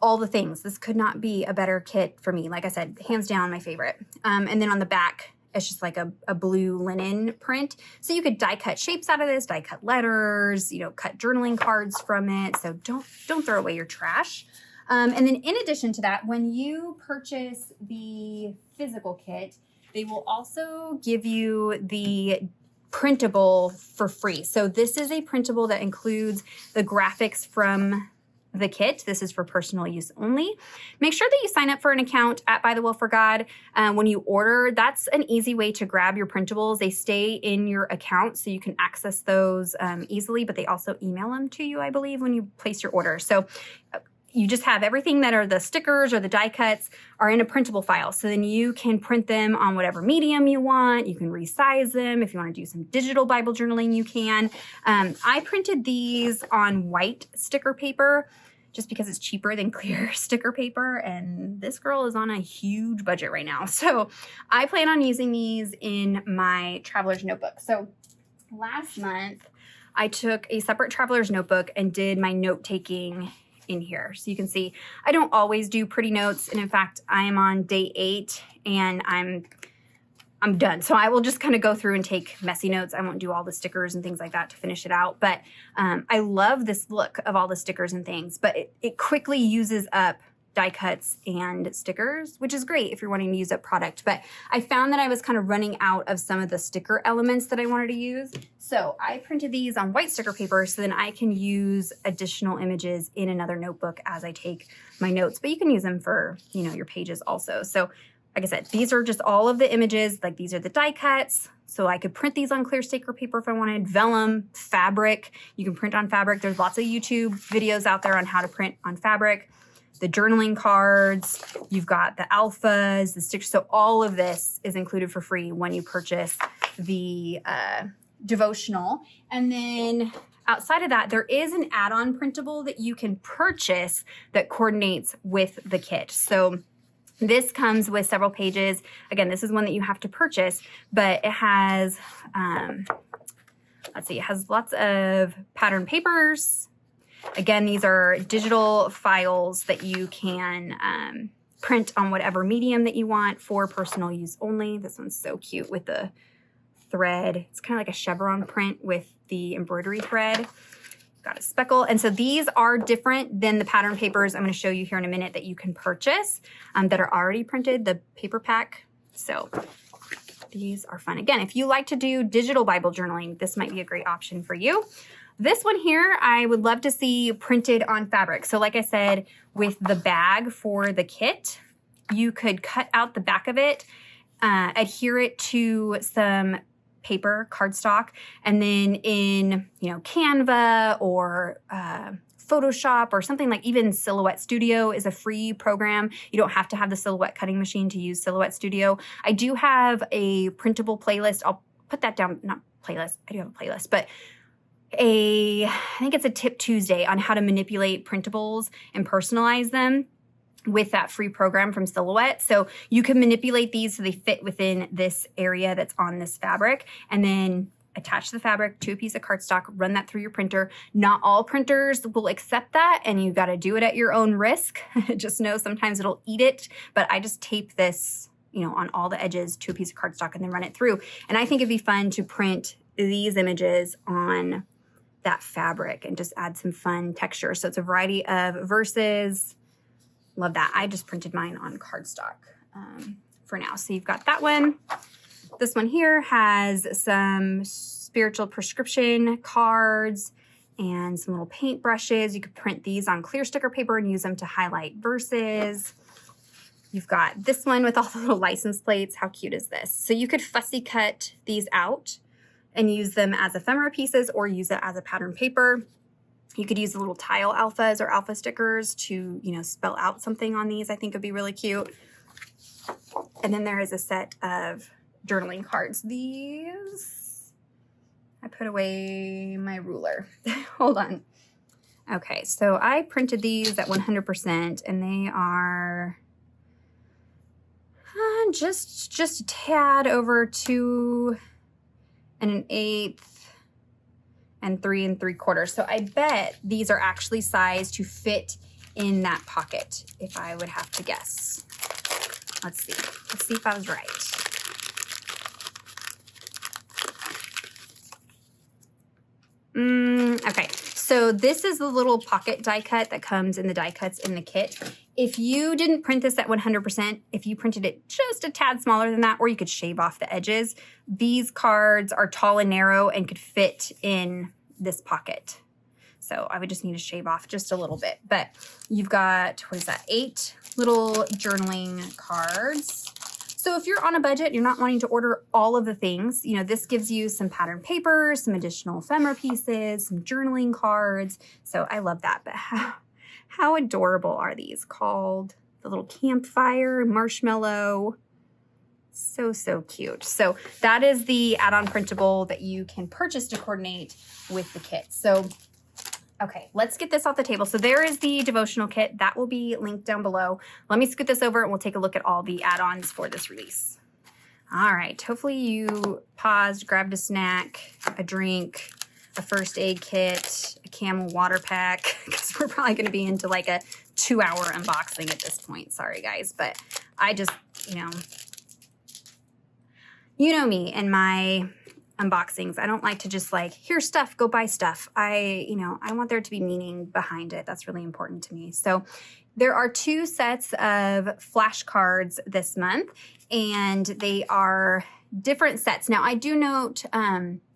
all the things. This could not be a better kit for me. Like I said, hands down my favorite. And then on the back, it's just like a blue linen print. So you could die cut shapes out of this, die cut letters, cut journaling cards from it. So don't throw away your trash. And then in addition to that, when you purchase the physical kit, they will also give you the printable for free. So this is a printable that includes the graphics from the kit. This is for personal use only. Make sure that you sign up for an account at ByTheWell4God. When you order, that's an easy way to grab your printables. They stay in your account so you can access those easily, but they also email them to you, I believe, when you place your order. So you just have everything that are the stickers or the die cuts are in a printable file. So then you can print them on whatever medium you want. You can resize them. If you want to do some digital Bible journaling, you can. I printed these on white sticker paper just because it's cheaper than clear sticker paper. And this girl is on a huge budget right now. So I plan on using these in my traveler's notebook. So last month, I took a separate traveler's notebook and did my note-taking in here. So you can see I don't always do pretty notes. And in fact, I am on day 8 and I'm I'm done. So I will just kind of go through and take messy notes. I won't do all the stickers and things like that to finish it out. But I love this look of all the stickers and things, but it quickly uses up die cuts and stickers, which is great if you're wanting to use up product. But I found that I was kind of running out of some of the sticker elements that I wanted to use. So I printed these on white sticker paper so then I can use additional images in another notebook as I take my notes. But you can use them for, you know, your pages also. So like I said, these are just all of the images, like these are the die cuts. So I could print these on clear sticker paper if I wanted, vellum, fabric. You can print on fabric. There's lots of YouTube videos out there on how to print on fabric. The journaling cards, you've got the alphas, the stickers. So all of this is included for free when you purchase the devotional. And then outside of that, there is an add-on printable that you can purchase that coordinates with the kit. So this comes with several pages. Again, this is one that you have to purchase, but it has, let's see, it has lots of pattern papers. Again, these are digital files that you can print on whatever medium that you want for personal use only. This one's so cute with the thread. It's kind of like a chevron print with the embroidery thread. Got a speckle. And so these are different than the pattern papers I'm going to show you here in a minute that you can purchase that are already printed, the paper pack. So these are fun. Again, if you like to do digital Bible journaling, this might be a great option for you. This one here, I would love to see printed on fabric. So like I said, with the bag for the kit, you could cut out the back of it, adhere it to some paper, cardstock, and then in, you know, Canva or Photoshop or something like even Silhouette Studio is a free program. You don't have to have the Silhouette cutting machine to use Silhouette Studio. I do have a printable playlist. I'll put that down, not playlist, I do have a playlist, but I think it's a Tip Tuesday on how to manipulate printables and personalize them with that free program from Silhouette. So you can manipulate these so they fit within this area that's on this fabric, and then attach the fabric to a piece of cardstock, run that through your printer. Not all printers will accept that, and you got to do it at your own risk. Just know sometimes it'll eat it, but I just tape this, you know, on all the edges to a piece of cardstock and then run it through. And I think it'd be fun to print these images on that fabric and just add some fun texture. So it's a variety of verses. Love that. I just printed mine on cardstock for now. So you've got that one. This one here has some spiritual prescription cards and some little paint brushes. You could print these on clear sticker paper and use them to highlight verses. You've got this one with all the little license plates. How cute is this? So you could fussy cut these out and use them as ephemera pieces or use it as a pattern paper. You could use the little tile alphas or alpha stickers to, you know, spell out something on these. I think would be really cute. And then there is a set of journaling cards. These, I put away my ruler. Hold on. Okay, so I printed these at 100% and they are just a tad over 2 1/8 and 3 3/4. So I bet these are actually sized to fit in that pocket, if I would have to guess. Let's see. Let's see if I was right. Okay, so this is the little pocket die cut that comes in the die cuts in the kit. If you didn't print this at 100%, if you printed it just a tad smaller than that, or you could shave off the edges, these cards are tall and narrow and could fit in this pocket. So I would just need to shave off just a little bit. But you've got, what is that, 8 little journaling cards. So if you're on a budget, you're not wanting to order all of the things, you know, this gives you some pattern paper, some additional ephemera pieces, some journaling cards. So I love that. But how adorable are these? Called the little campfire, marshmallow. So, so cute. So that is the add-on printable that you can purchase to coordinate with the kit. So okay, let's get this off the table. So there is the devotional kit. That will be linked down below. Let me scoot this over and we'll take a look at all the add-ons for this release. All right, hopefully you paused, grabbed a snack, a drink, a first aid kit, a Camel water pack, because we're probably gonna be into like a 2-hour unboxing at this point. Sorry guys, but I just, You know me and my unboxings. I don't like to just like, here's stuff, go buy stuff. I want there to be meaning behind it. That's really important to me. So there are 2 sets of flashcards this month, and they are different sets. Now, I do note,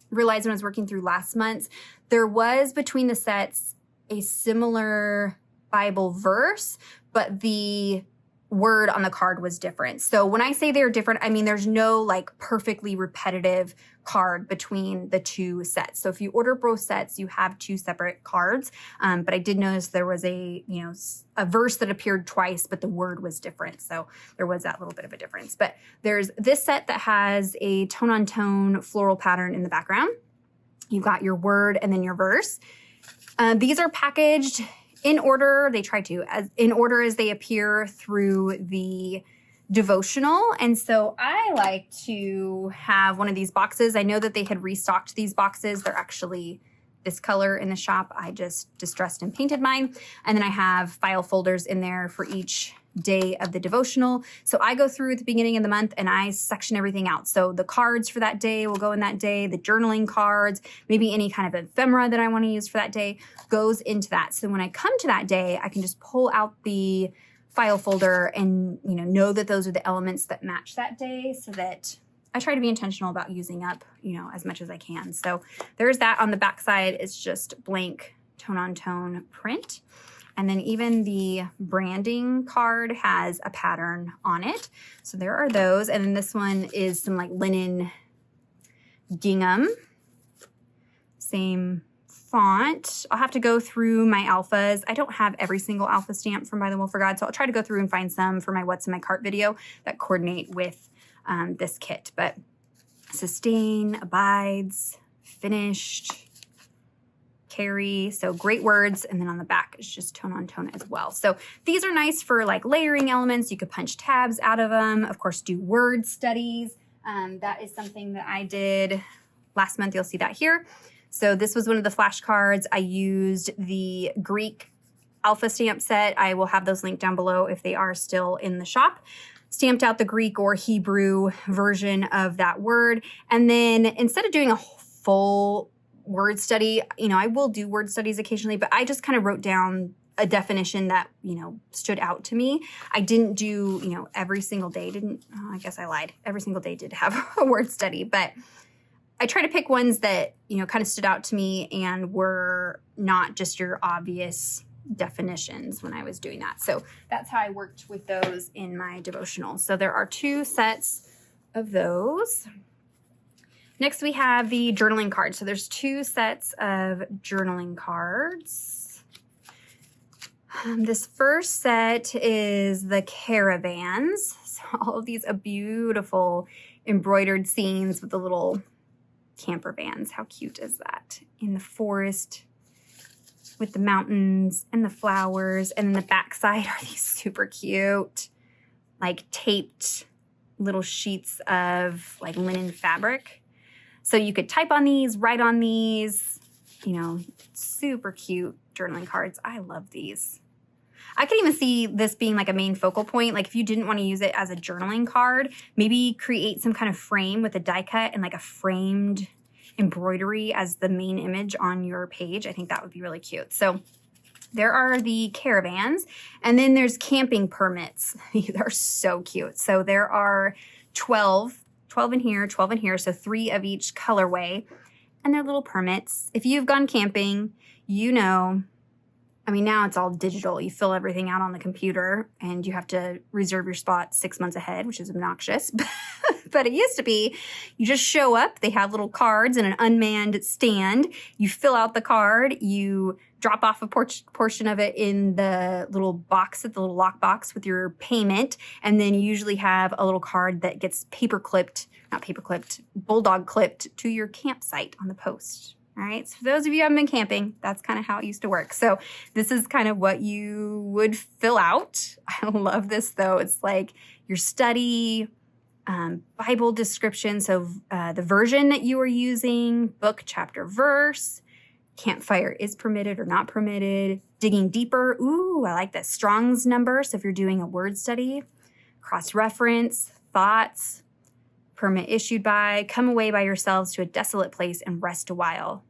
realize when I was working through last month's, there was between the sets a similar Bible verse, but the word on the card was different. So when I say they're different, I mean there's no like perfectly repetitive card between the 2 sets. So if you order both sets, you have 2 separate cards. But I did notice there was a verse that appeared twice, but the word was different. So there was that little bit of a difference. But there's this set that has a tone-on-tone floral pattern in the background. You've got your word and then your verse. These are packaged in order. They try to, in order as they appear through the devotional. And so I like to have one of these boxes. I know that they had restocked these boxes. They're actually this color in the shop. I just distressed and painted mine. And then I have file folders in there for each day of the devotional. So I go through at the beginning of the month and I section everything out. So the cards for that day will go in that day, the journaling cards, maybe any kind of ephemera that I want to use for that day goes into that. So when I come to that day, I can just pull out the file folder and know that those are the elements that match that day, so that I try to be intentional about using up as much as I can. So there's that. On the back side, it's just blank tone-on-tone print. And then even the branding card has a pattern on it. So there are those. And then this one is some like linen gingham. Same font. I'll have to go through my alphas. I don't have every single alpha stamp from ByTheWell4God, so I'll try to go through and find some for my What's in My Cart video that coordinate with this kit. But sustain, abides, finished, carry, so great words. And then on the back is just tone on tone as well. So these are nice for like layering elements. You could punch tabs out of them. Of course, do word studies. That is something that I did last month. You'll see that here. So this was one of the flashcards. I used the Greek alpha stamp set. I will have those linked down below if they are still in the shop. Stamped out the Greek or Hebrew version of that word. And then instead of doing a full word study, I will do word studies occasionally, but I just kind of wrote down a definition that, stood out to me. I didn't do, every single day. I guess I lied. Every single day did have a word study, but I try to pick ones that, kind of stood out to me and were not just your obvious definitions when I was doing that. So that's how I worked with those in my devotional. So there are 2 sets of those. Next, we have the journaling cards. So there's 2 sets of journaling cards. This first set is the caravans. So all of these are beautiful embroidered scenes with the little camper vans. How cute is that? In the forest with the mountains and the flowers. And then the backside are these super cute, like taped little sheets of like linen fabric. So you could type on these, write on these, super cute journaling cards. I love these. I could even see this being like a main focal point. Like if you didn't want to use it as a journaling card, maybe create some kind of frame with a die cut and like a framed embroidery as the main image on your page. I think that would be really cute. So there are the caravans, and then there's camping permits. These are so cute. So there are 12 in here, 12 in here, so 3 of each colorway, and they're little permits. If you've gone camping, now it's all digital. You fill everything out on the computer, and you have to reserve your spot 6 months ahead, which is obnoxious. But it used to be, you just show up. They have little cards and an unmanned stand. You fill out the card. You drop off a portion of it in the little box, at the little lock box with your payment. And then you usually have a little card that gets bulldog clipped to your campsite on the post. All right. So for those of you who haven't been camping, that's kind of how it used to work. So this is kind of what you would fill out. I love this though. It's like your study, Bible description. So the version that you are using, book, chapter, verse, campfire is permitted or not permitted, digging deeper. Ooh, I like that. Strong's number. So if you're doing a word study, cross-reference, thoughts, Permit issued by, come away by yourselves to a desolate place and rest a while.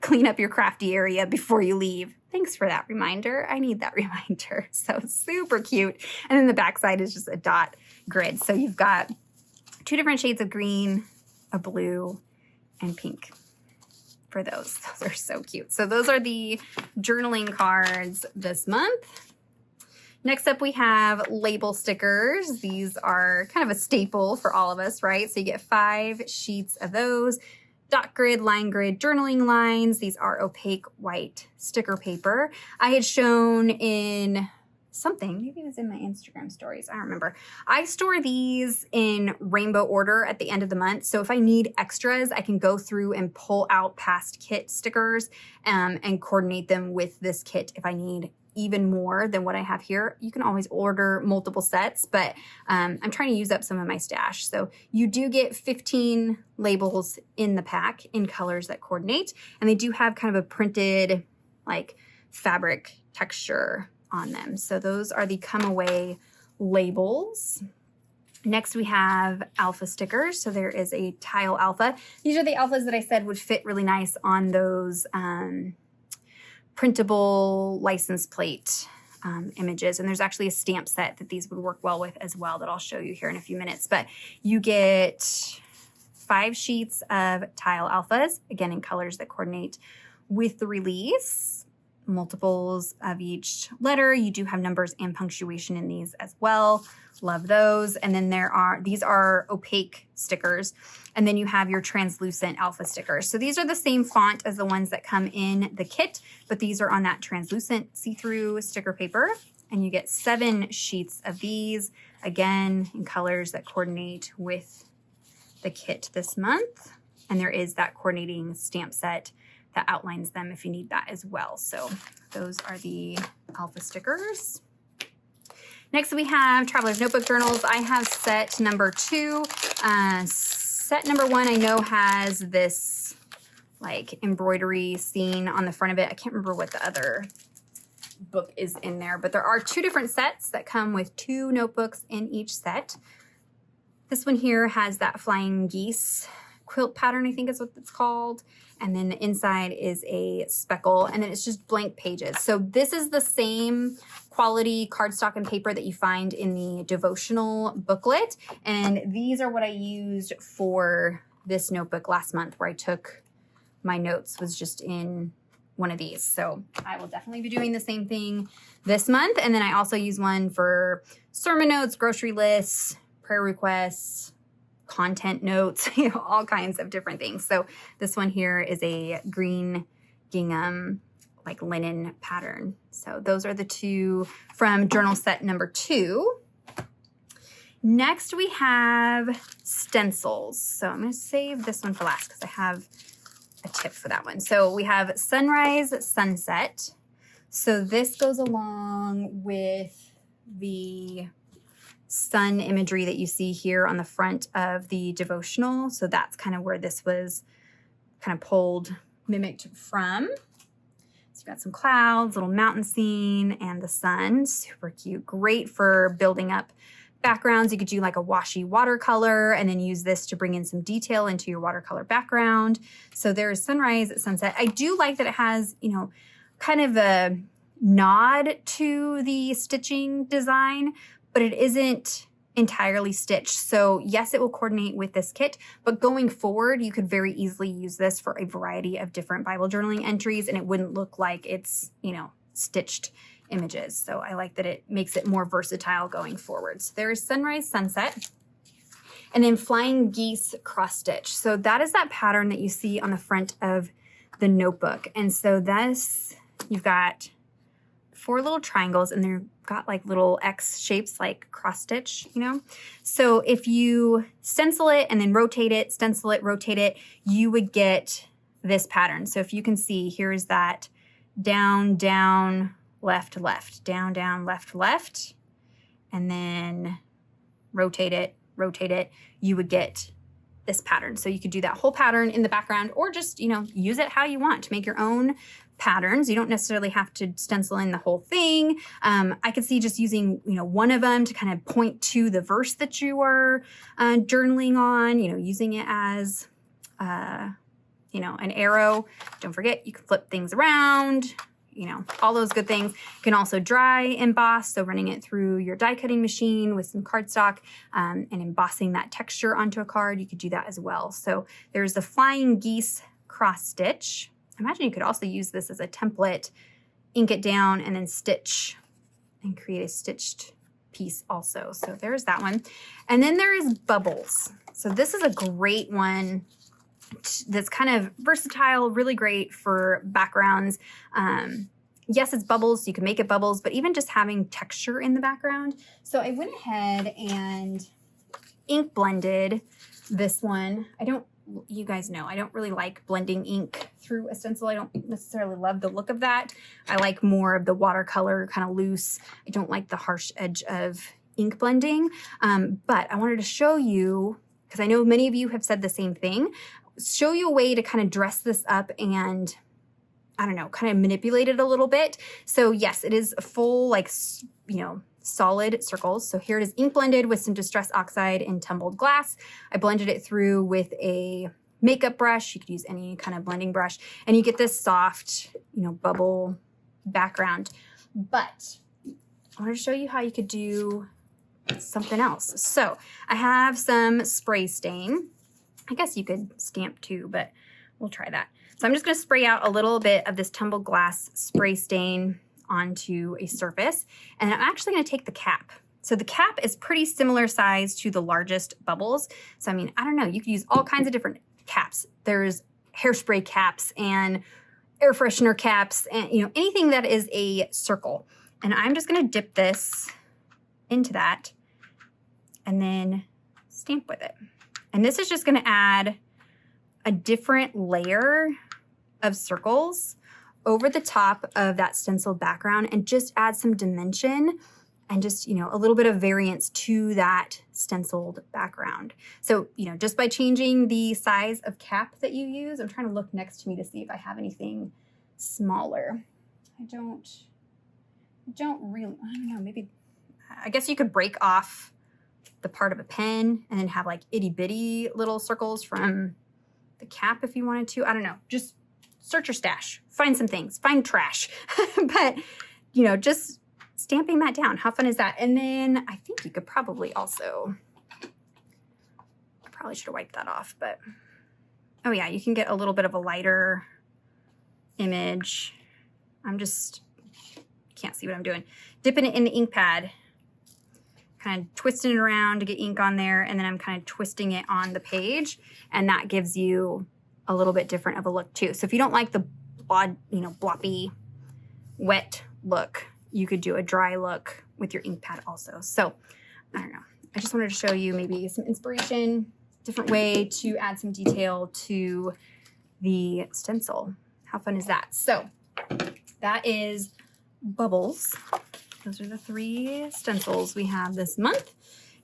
Clean up your crafty area before you leave. Thanks for that reminder. I need that reminder. So super cute. And then the backside is just a dot grid. So you've got 2 different shades of green, a blue, and pink for those. Those are so cute. So those are the journaling cards this month. Next up, we have label stickers. These are kind of a staple for all of us, right? So you get 5 sheets of those. Dot grid, line grid, journaling lines. These are opaque white sticker paper. I had shown in something, maybe it was in my Instagram stories, I don't remember. I store these in rainbow order at the end of the month. So if I need extras, I can go through and pull out past kit stickers and coordinate them with this kit if I need even more than what I have here. You can always order multiple sets, but I'm trying to use up some of my stash. So you do get 15 labels in the pack in colors that coordinate, and they do have kind of a printed like fabric texture on them. So those are the come away labels. Next, we have alpha stickers. So there is a tile alpha. These are the alphas that I said would fit really nice on those printable license plate images. And there's actually a stamp set that these would work well with as well that I'll show you here in a few minutes. But you get 5 sheets of tile alphas, again in colors that coordinate with the release. Multiples of each letter. You do have numbers and punctuation in these as well. Love those. And then these are opaque stickers. And then you have your translucent alpha stickers. So these are the same font as the ones that come in the kit, but these are on that translucent see-through sticker paper. And you get 7 sheets of these, again, in colors that coordinate with the kit this month. And there is that coordinating stamp set that outlines them if you need that as well. So those are the alpha stickers. Next we have Traveler's Notebook Journals. I have set number 2. Set number 1 I know has this like embroidery scene on the front of it. I can't remember what the other book is in there, but there are 2 different sets that come with 2 notebooks in each set. This one here has that flying geese quilt pattern, I think is what it's called. And then the inside is a speckle, and then it's just blank pages. So this is the same quality cardstock and paper that you find in the devotional booklet. And these are what I used for this notebook last month where I took my notes, was just in one of these. So I will definitely be doing the same thing this month. And then I also use one for sermon notes, grocery lists, prayer requests, content notes, all kinds of different things. So this one here is a green gingham, like linen pattern. So those are the 2 from journal set number 2. Next we have stencils. So I'm going to save this one for last because I have a tip for that one. So we have sunrise, sunset. So this goes along with the sun imagery that you see here on the front of the devotional. So that's kind of where this was kind of mimicked from. So you've got some clouds, little mountain scene, and the sun. Super cute. Great for building up backgrounds. You could do like a washy watercolor and then use this to bring in some detail into your watercolor background. So there's sunrise, sunset. I do like that it has, kind of a nod to the stitching design, but it isn't entirely stitched. So yes, it will coordinate with this kit, but going forward, you could very easily use this for a variety of different Bible journaling entries, and it wouldn't look like it's, stitched images. So I like that it makes it more versatile going forward. So there is sunrise, sunset, and then flying geese cross stitch. So that is that pattern that you see on the front of the notebook. And so you've got 4 little triangles, and they've got like little X shapes, like cross stitch, So if you stencil it and then rotate it, stencil it, rotate it, you would get this pattern. So if you can see, here's that down, down, left, left, down, down, left, left, and then rotate it, you would get this pattern. So you could do that whole pattern in the background, or just, use it how you want to make your own patterns. You don't necessarily have to stencil in the whole thing. I could see just using, one of them to kind of point to the verse that you are journaling on, using it as, an arrow. Don't forget, you can flip things around, all those good things. You can also dry emboss, so running it through your die cutting machine with some cardstock and embossing that texture onto a card. You could do that as well. So there's the Flying Geese cross stitch. I imagine you could also use this as a template, ink it down, and then stitch and create a stitched piece also. So there's that one. And then there is Bubbles. So this is a great one that's kind of versatile, really great for backgrounds. Yes, it's bubbles, so you can make it bubbles, but even just having texture in the background. So I went ahead and ink blended this one. You guys know, I don't really like blending ink through a stencil. I don't necessarily love the look of that. I like more of the watercolor, kind of loose. I don't like the harsh edge of ink blending. But I wanted to show you, because I know many of you have said the same thing, show you a way to kind of dress this up and, kind of manipulate it a little bit. So yes, it is a full, solid circles. So here it is ink blended with some Distress Oxide and tumbled glass. I blended it through with a makeup brush. You could use any kind of blending brush, and you get this soft, bubble background. But I wanted to show you how you could do something else. So I have some spray stain. I guess you could stamp too, but we'll try that. So I'm just going to spray out a little bit of this tumbled glass spray stain onto a surface, and I'm actually going to take the cap. So the cap is pretty similar size to the largest bubbles. So you could use all kinds of different caps. There's hairspray caps and air freshener caps and anything that is a circle. And I'm just going to dip this into that and then stamp with it. And this is just going to add a different layer of circles over the top of that stenciled background and just add some dimension and just, a little bit of variance to that stenciled background. So, just by changing the size of cap that you use, I'm trying to look next to me to see if I have anything smaller. I don't really, maybe, I guess you could break off the part of a pen and then have like itty bitty little circles from the cap if you wanted to. I don't know, just search your stash, find some things, find trash. But, just stamping that down. How fun is that? And then I think you could probably also, I probably should have wiped that off, but, oh yeah, you can get a little bit of a lighter image. I'm just, can't see what I'm doing. Dipping it in the ink pad, kind of twisting it around to get ink on there, and then I'm kind of twisting it on the page, and that gives you a little bit different of a look too. So if you don't like the bloppy, wet look, you could do a dry look with your ink pad also. So I don't know. I just wanted to show you maybe some inspiration, different way to add some detail to the stencil. How fun is that? So that is Bubbles. Those are the 3 stencils we have this month.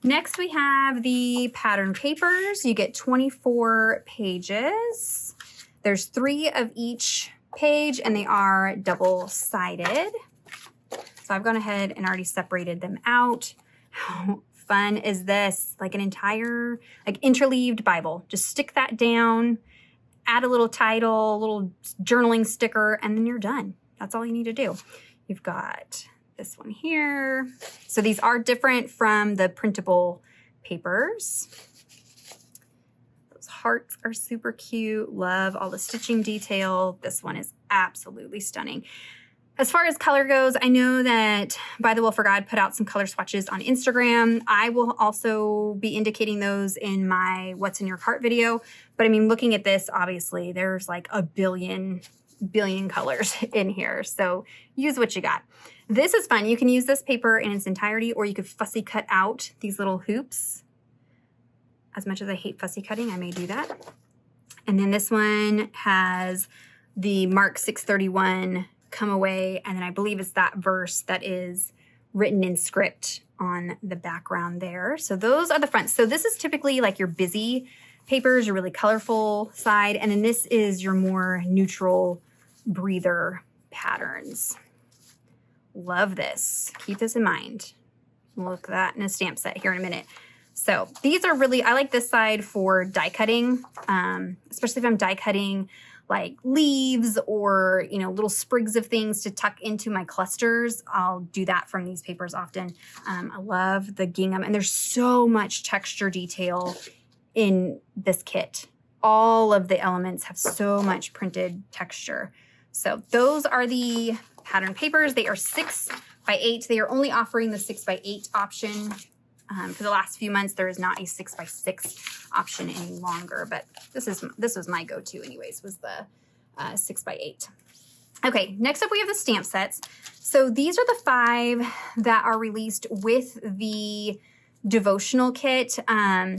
Next, we have the pattern papers. You get 24 pages. There's 3 of each page, and they are double-sided. So I've gone ahead and already separated them out. How fun is this? Like an entire, interleaved Bible. Just stick that down, add a little title, a little journaling sticker, and then you're done. That's all you need to do. You've got this one here. So these are different from the printable papers. Those hearts are super cute. Love all the stitching detail. This one is absolutely stunning. As far as color goes, I know that ByTheWell4God put out some color swatches on Instagram. I will also be indicating those in my What's in Your Cart video. But looking at this, obviously, there's like a billion colors in here. So use what you got. This is fun. You can use this paper in its entirety, or you could fussy cut out these little hoops. As much as I hate fussy cutting, I may do that. And then this one has the Mark 631 come away, and then I believe it's that verse that is written in script on the background there. So those are the fronts. So this is typically like your busy papers, your really colorful side, and then this is your more neutral breather patterns. Love this. Keep this in mind. We'll look at that in a stamp set here in a minute. So these are really, I like this side for die cutting, especially if I'm die cutting like leaves or, you know, little sprigs of things to tuck into my clusters. I'll do that from these papers often. I love the gingham, and there's so much texture detail in this kit. All of the elements have so much printed texture. So those are the pattern papers. They are 6 by 8. They are only offering the 6 by 8 option. For the last few months, there is not a 6 by 6 option any longer, but this was my go-to anyways, was the 6 by 8. Okay, next up we have the stamp sets. So these are the 5 that are released with the devotional kit.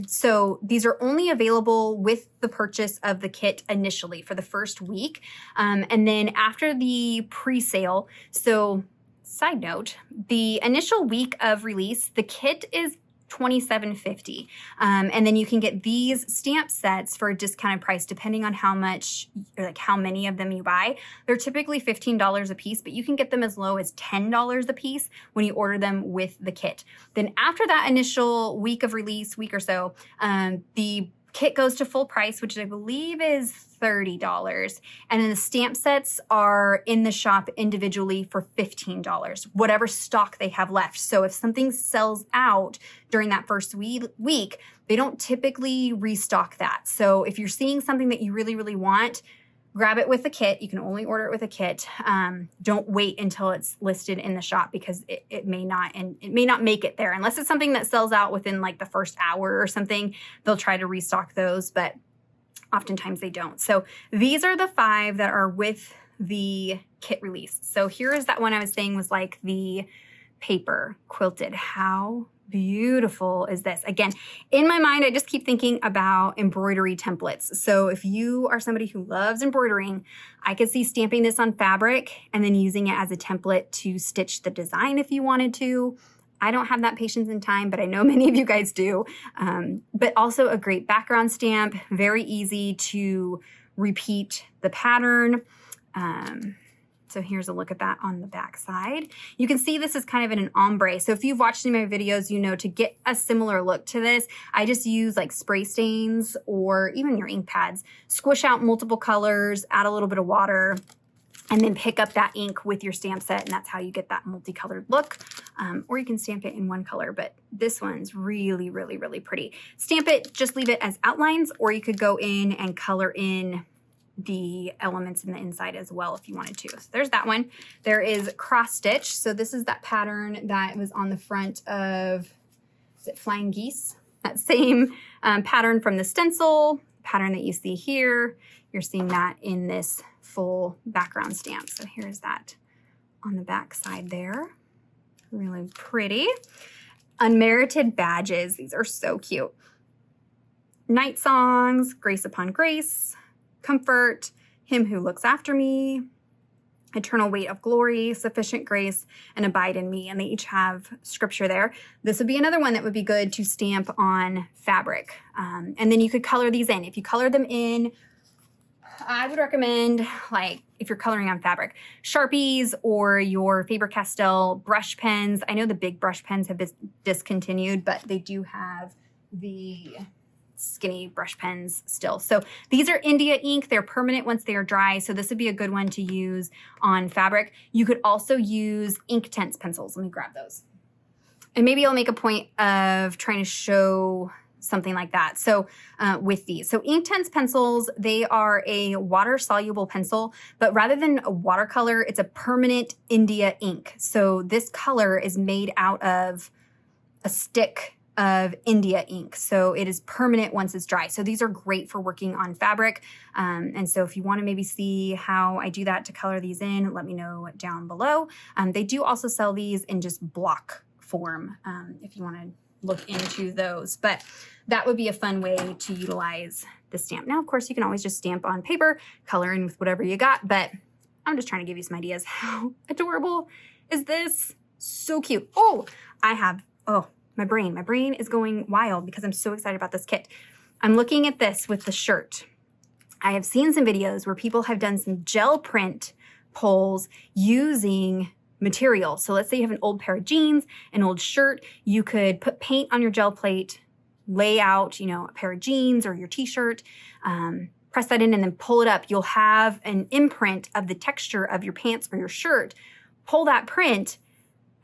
So these are only available with the purchase of the kit initially for the first week. And then after the pre-sale, so side note, the initial week of release, the kit is $27.50. And then you can get these stamp sets for a discounted price depending on how much, or like how many of them you buy. They're typically $15 a piece, but you can get them as low as $10 a piece when you order them with the kit. Then after that initial week of release, week or so, the kit goes to full price, which I believe is $30. And then the stamp sets are in the shop individually for $15, whatever stock they have left. So if something sells out during that first week, they don't typically restock that. So if you're seeing something that you really, really want, grab it with the kit. You can only order it with a kit. Don't wait until it's listed in the shop because it may not, and it may not make it there unless it's something that sells out within like the first hour or something. They'll try to restock those, but oftentimes they don't. So these are the 5 that are with the kit release. So here is that one I was saying was like the paper quilted. How beautiful is this? Again, in my mind, I just keep thinking about embroidery templates. So if you are somebody who loves embroidering, I could see stamping this on fabric and then using it as a template to stitch the design if you wanted to. I don't have that patience and time, but I know many of you guys do. But also a great background stamp, very easy to repeat the pattern. So here's a look at that on the back side. You can see this is kind of in an ombre. So if you've watched any of my videos, you know to get a similar look to this, I just use like spray stains or even your ink pads. Squish out multiple colors, add a little bit of water, and then pick up that ink with your stamp set, and that's how you get that multicolored look. Or you can stamp it in one color, but this one's really, really, really pretty. Stamp it, just leave it as outlines, or you could go in and color in the elements in the inside as well if you wanted to. So there's that one. There is cross stitch. So this is that pattern that was on the front of, is it Flying Geese? That same pattern from the stencil, pattern that you see here. You're seeing that in this full background stamp. So here's that on the back side there. Really pretty. Unmerited badges. These are so cute. Night songs, grace upon grace, comfort, him who looks after me, eternal weight of glory, sufficient grace, and abide in me. And they each have scripture there. This would be another one that would be good to stamp on fabric. And then you could color these in. If you color them in, I would recommend, like, if you're coloring on fabric, Sharpies or your Faber-Castell brush pens. I know the big brush pens have been discontinued, but they do have the skinny brush pens still. So these are India ink. They're permanent once they are dry. So this would be a good one to use on fabric. You could also use Inktense pencils. Let me grab those. And maybe I'll make a point of trying to show something like that. So with these, so Inktense pencils, they are a water soluble pencil, but rather than a watercolor, it's a permanent India ink. So this color is made out of a stick of India ink. So it is permanent once it's dry. So these are great for working on fabric. And so if you want to maybe see how I do that to color these in, let me know down below. They do also sell these in just block form if you want to look into those. But that would be a fun way to utilize the stamp. Now, of course, you can always just stamp on paper, color in with whatever you got, but I'm just trying to give you some ideas. How adorable is this? So cute. Oh, my brain is going wild because I'm so excited about this kit. I'm looking at this with the shirt. I have seen some videos where people have done some gel print pulls using material. So let's say you have an old pair of jeans, an old shirt, you could put paint on your gel plate, lay out, a pair of jeans or your t-shirt, press that in and then pull it up. You'll have an imprint of the texture of your pants or your shirt. Pull that print,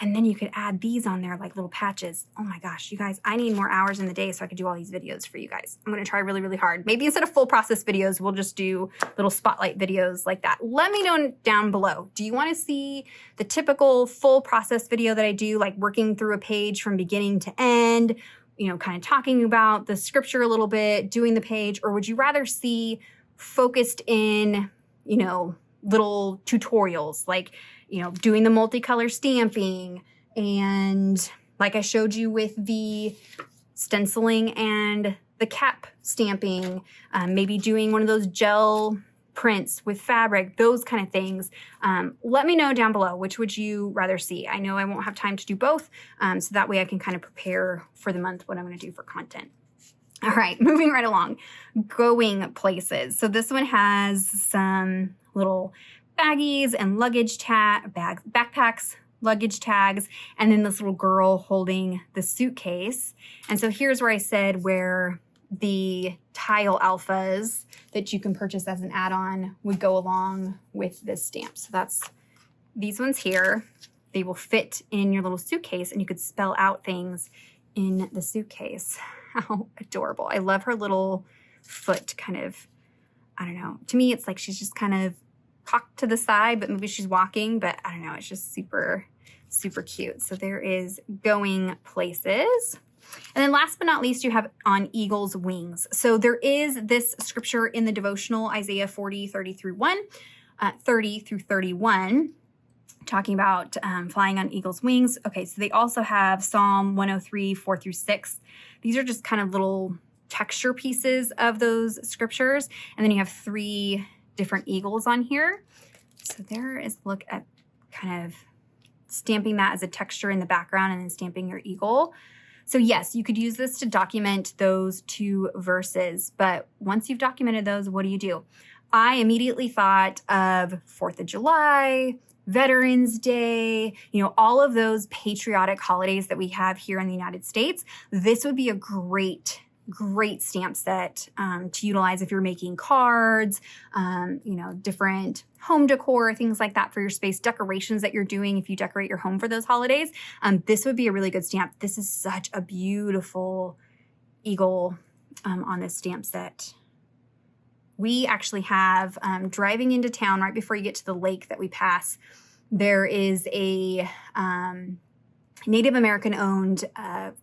and then you could add these on there like little patches. Oh my gosh, you guys, I need more hours in the day so I could do all these videos for you guys. I'm gonna try really, really hard. Maybe instead of full process videos, we'll just do little spotlight videos like that. Let me know down below. Do you wanna see the typical full process video that I do, like working through a page from beginning to end, kind of talking about the scripture a little bit, doing the page, or would you rather see focused in, little tutorials, like, doing the multicolor stamping, and like I showed you with the stenciling and the cap stamping, maybe doing one of those gel prints with fabric, those kind of things. Let me know down below, which would you rather see? I know I won't have time to do both, so that way I can kind of prepare for the month what I'm going to do for content. All right, moving right along, going places. So this one has some little baggies and luggage backpacks, luggage tags, and then this little girl holding the suitcase. And so here's where I said where the tile alphas that you can purchase as an add-on would go along with this stamp. So that's these ones here. They will fit in your little suitcase, and you could spell out things in the suitcase. How adorable. I love her little foot kind of, I don't know. To me, it's like she's just kind of cocked to the side, but maybe she's walking, but I don't know. It's just super, super cute. So there is going places. And then last but not least, you have on eagle's wings. So there is this scripture in the devotional, Isaiah 40 through 31, talking about flying on eagle's wings. Okay, so they also have Psalm 103, 4 through 6. These are just kind of little texture pieces of those scriptures. And then you have 3 different eagles on here. So there is a look at kind of stamping that as a texture in the background and then stamping your eagle. So yes, you could use this to document those 2 verses, but once you've documented those, what do? I immediately thought of 4th of July, Veterans Day, all of those patriotic holidays that we have here in the United States. This would be a great stamp set to utilize if you're making cards, different home decor, things like that for your space, decorations that you're doing if you decorate your home for those holidays. This would be a really good stamp. This is such a beautiful eagle on this stamp set. We actually have, driving into town right before you get to the lake that we pass, there is a Native American owned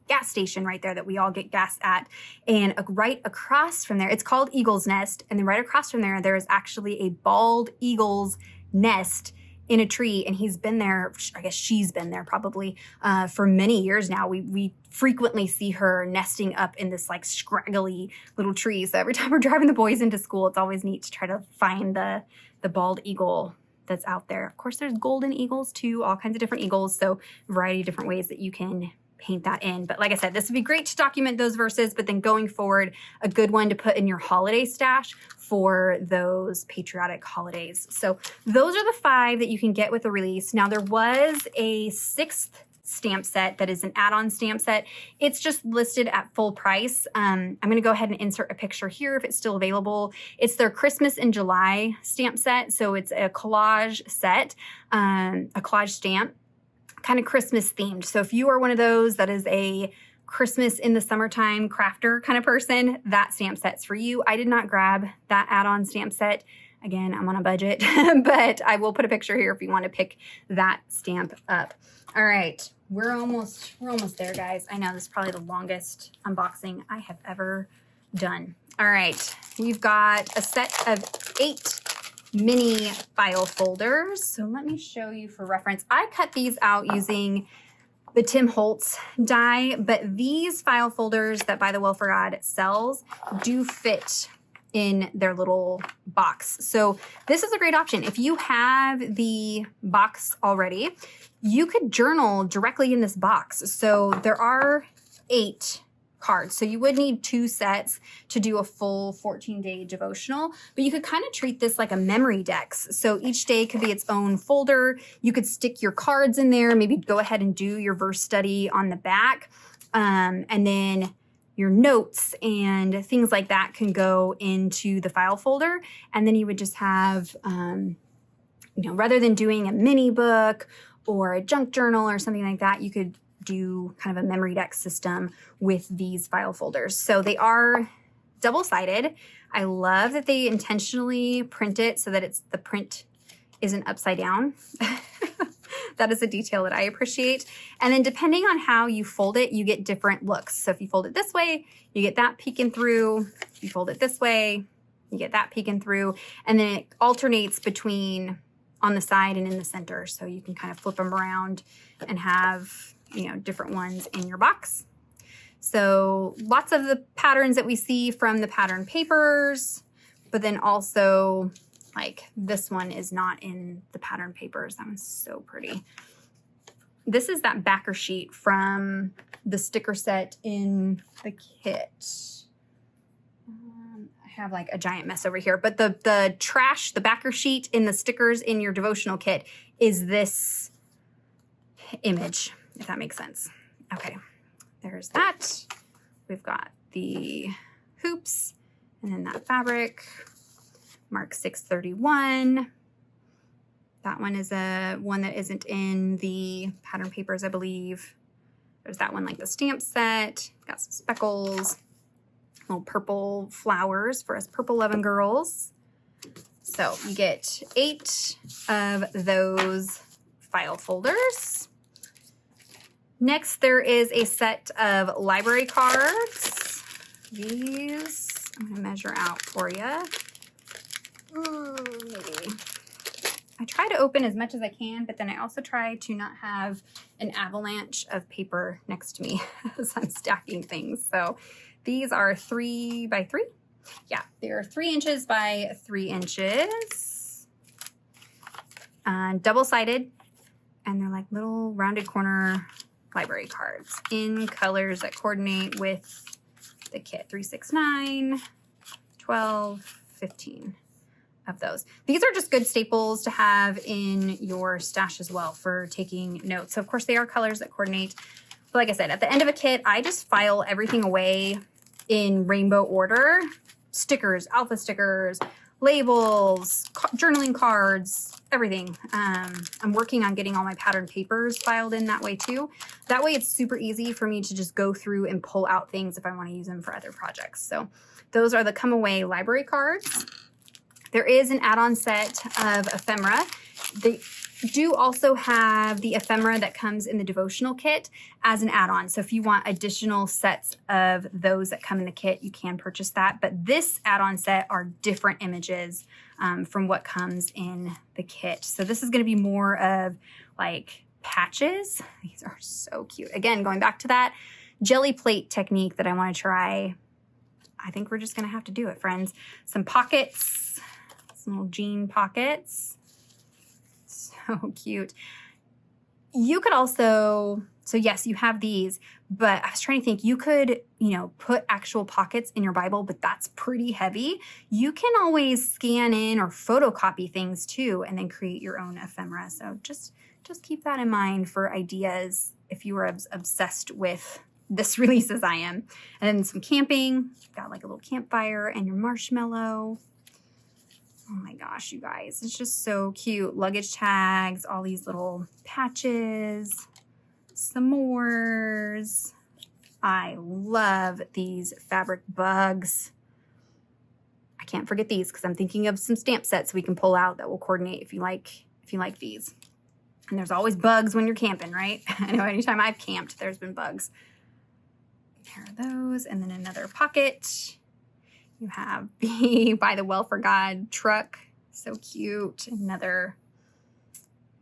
gas station right there that we all get gas at. And right across from there, it's called Eagle's Nest. And then right across from there, there is actually a bald eagle's nest in a tree. And he's been there, I guess she's been there probably for many years now. We frequently see her nesting up in this like scraggly little tree. So every time we're driving the boys into school, it's always neat to try to find the bald eagle that's out there. Of course, there's golden eagles too, all kinds of different eagles. So a variety of different ways that you can paint that in. But like I said, this would be great to document those verses, but then going forward, a good one to put in your holiday stash for those patriotic holidays. So those are the 5 that you can get with the release. Now there was a 6th stamp set that is an add-on stamp set. It's just listed at full price. I'm going to go ahead and insert a picture here if it's still available. It's their Christmas in July stamp set. So it's a collage set, a collage stamp, kind of Christmas themed. So if you are one of those that is a Christmas in the summertime crafter kind of person, that stamp set's for you. I did not grab that add-on stamp set. Again, I'm on a budget, but I will put a picture here if you want to pick that stamp up. All right, we're almost there, guys. I know this is probably the longest unboxing I have ever done. All right, we've got a set of 8 mini file folders. So let me show you for reference. I cut these out using the Tim Holtz die, but these file folders that ByTheWell4God sells do fit in their little box. So this is a great option. If you have the box already, you could journal directly in this box. So there are 8 cards. So you would need 2 sets to do a full 14-day devotional, but you could kind of treat this like a memory dex. So each day could be its own folder. You could stick your cards in there, maybe go ahead and do your verse study on the back. And then your notes and things like that can go into the file folder. And then you would just have, rather than doing a mini book or a junk journal or something like that, you could do kind of a memory deck system with these file folders. So they are double-sided. I love that they intentionally print it so that the print isn't upside down. That is a detail that I appreciate. And then depending on how you fold it, you get different looks. So if you fold it this way, you get that peeking through. If you fold it this way, you get that peeking through. And then it alternates between on the side and in the center. So you can kind of flip them around and have different ones in your box. So lots of the patterns that we see from the pattern papers, but then also like this one is not in the pattern papers. That one's so pretty. This is that backer sheet from the sticker set in the kit. I have like a giant mess over here, but the trash, the backer sheet in the stickers in your devotional kit is this image, if that makes sense. Okay, there's that. We've got the hoops and then that fabric, Mark 631. That one is one that isn't in the pattern papers, I believe. There's that one, like the stamp set. Got some speckles, little purple flowers for us purple loving girls. So you get 8 of those file folders. Next, there is a set of library cards. These, I'm going to measure out for you. Maybe. I try to open as much as I can, but then I also try to not have an avalanche of paper next to me as I'm stacking things. So these are 3 by 3. Yeah, they're 3 inches by 3 inches. Double-sided, and they're like little rounded corner library cards in colors that coordinate with the kit. 3, 6, 9, 12, 15 of those. These are just good staples to have in your stash as well for taking notes. So of course they are colors that coordinate. But like I said, at the end of a kit, I just file everything away in rainbow order. Stickers, alpha stickers, labels, journaling cards, everything. I'm working on getting all my pattern papers filed in that way too. That way it's super easy for me to just go through and pull out things if I want to use them for other projects. So those are the Come Away library cards. There is an add-on set of ephemera. They do also have the ephemera that comes in the devotional kit as an add-on. So if you want additional sets of those that come in the kit, you can purchase that. But this add-on set are different images from what comes in the kit. So this is going to be more of like patches. These are so cute. Again, going back to that jelly plate technique that I want to try. I think we're just going to have to do it, friends. Some pockets, some little jean pockets. So cute. You could also, so yes, you have these, but I was trying to think, you could, put actual pockets in your Bible, but that's pretty heavy. You can always scan in or photocopy things too, and then create your own ephemera. So just keep that in mind for ideas if you are obsessed with this release as I am. And then some camping, got like a little campfire and your marshmallow. Oh my gosh, you guys, it's just so cute. Luggage tags, all these little patches, s'mores. I love these fabric bugs. I can't forget these because I'm thinking of some stamp sets we can pull out that will coordinate if you like these. And there's always bugs when you're camping, right? I know anytime I've camped, there's been bugs. There are those, and then another pocket. You have the ByTheWell4God truck. So cute. Another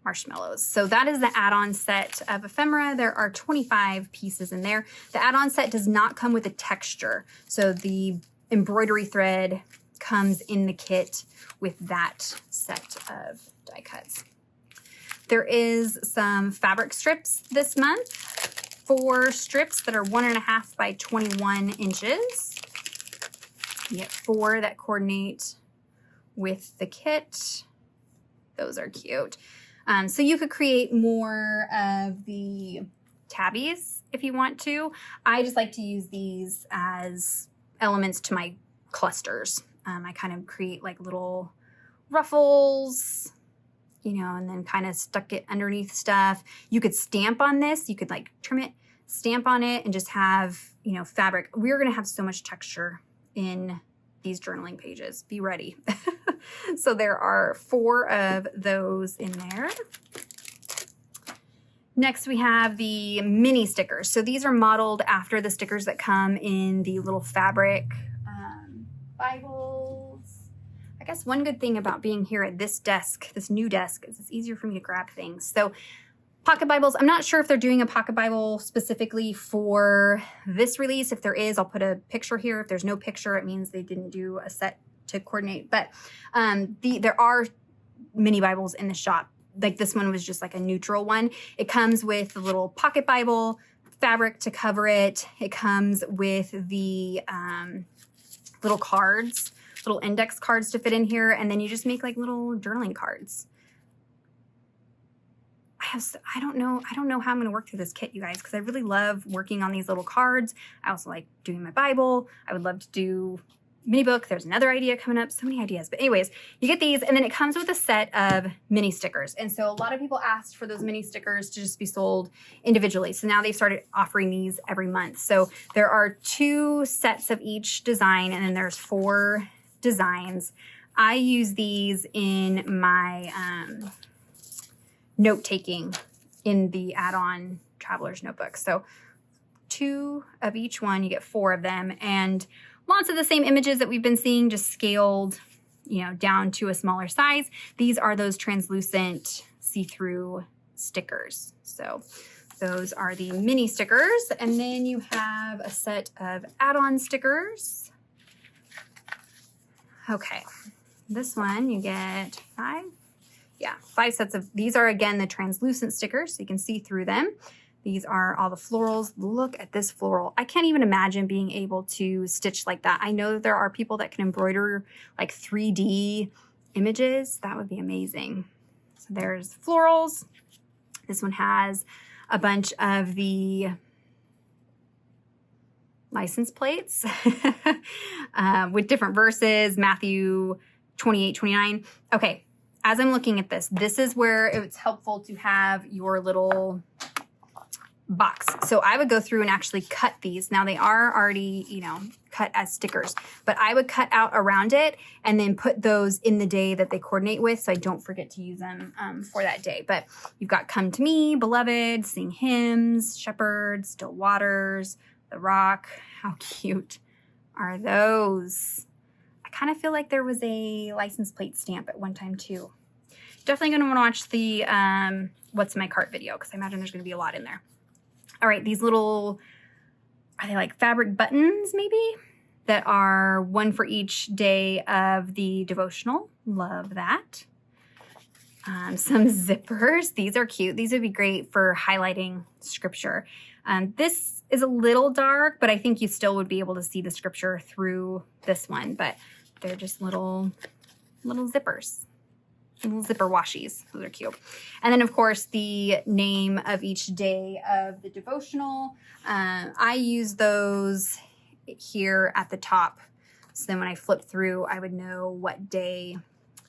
marshmallows. So that is the add-on set of ephemera. There are 25 pieces in there. The add-on set does not come with a texture. So the embroidery thread comes in the kit with that set of die cuts. There is some fabric strips this month. 4 strips that are 1.5 by 21 inches. You get 4 that coordinate with the kit. Those are cute. So you could create more of the tabbies if you want to. I just like to use these as elements to my clusters. I kind of create like little ruffles, you know, and then kind of stuck it underneath stuff. You could stamp on this. You could like trim it, stamp on it, and just have, you know, fabric. We're going to have so much texture in these journaling pages. Be ready. So there are 4 of those in there. Next, we have the mini stickers. So these are modeled after the stickers that come in the little fabric Bibles. I guess one good thing about being here at this desk, this new desk, is it's easier for me to grab things. So pocket Bibles, I'm not sure if they're doing a pocket Bible specifically for this release. If there is, I'll put a picture here. If there's no picture, it means they didn't do a set to coordinate. But there are mini Bibles in the shop. Like this one was just like a neutral one. It comes with a little pocket Bible, fabric to cover it. It comes with the little cards, little index cards to fit in here. And then you just make like little journaling cards. I don't know how I'm going to work through this kit, you guys, because I really love working on these little cards. I also like doing my Bible. I would love to do mini book. There's another idea coming up. So many ideas. But anyways, you get these, and then it comes with a set of mini stickers. And so a lot of people asked for those mini stickers to just be sold individually. So now they've started offering these every month. So there are 2 sets of each design, and then there's 4 designs. I use these in my note-taking in the add-on traveler's notebook. So 2 of each one, you get 4 of them, and lots of the same images that we've been seeing, just scaled, you know, down to a smaller size. These are those translucent see-through stickers. So those are the mini stickers. And then you have a set of add-on stickers. Okay, this one you get 5. Yeah, 5 sets of, these are again the translucent stickers, so you can see through them. These are all the florals. Look at this floral. I can't even imagine being able to stitch like that. I know that there are people that can embroider like 3D images. That would be amazing. So there's florals. This one has a bunch of the license plates with different verses, Matthew 28, 29. Okay, as I'm looking at this, this is where it's helpful to have your little box. So I would go through and actually cut these. Now they are already, you know, cut as stickers, but I would cut out around it and then put those in the day that they coordinate with, so I don't forget to use them for that day. But you've got Come to Me, Beloved, Sing Hymns, Shepherd, Still Waters, The Rock. How cute are those? I kind of feel like there was a license plate stamp at one time too. Definitely going to want to watch the What's in My Cart video, because I imagine there's going to be a lot in there. All right, these little, are they like fabric buttons maybe? That are 1 for each day of the devotional. Love that. Some zippers. These are cute. These would be great for highlighting scripture. This is a little dark, but I think you still would be able to see the scripture through this one. But they're just little zippers. Little zipper washies. Those are cute. And then, of course, the name of each day of the devotional. I use those here at the top. So then when I flip through, I would know what day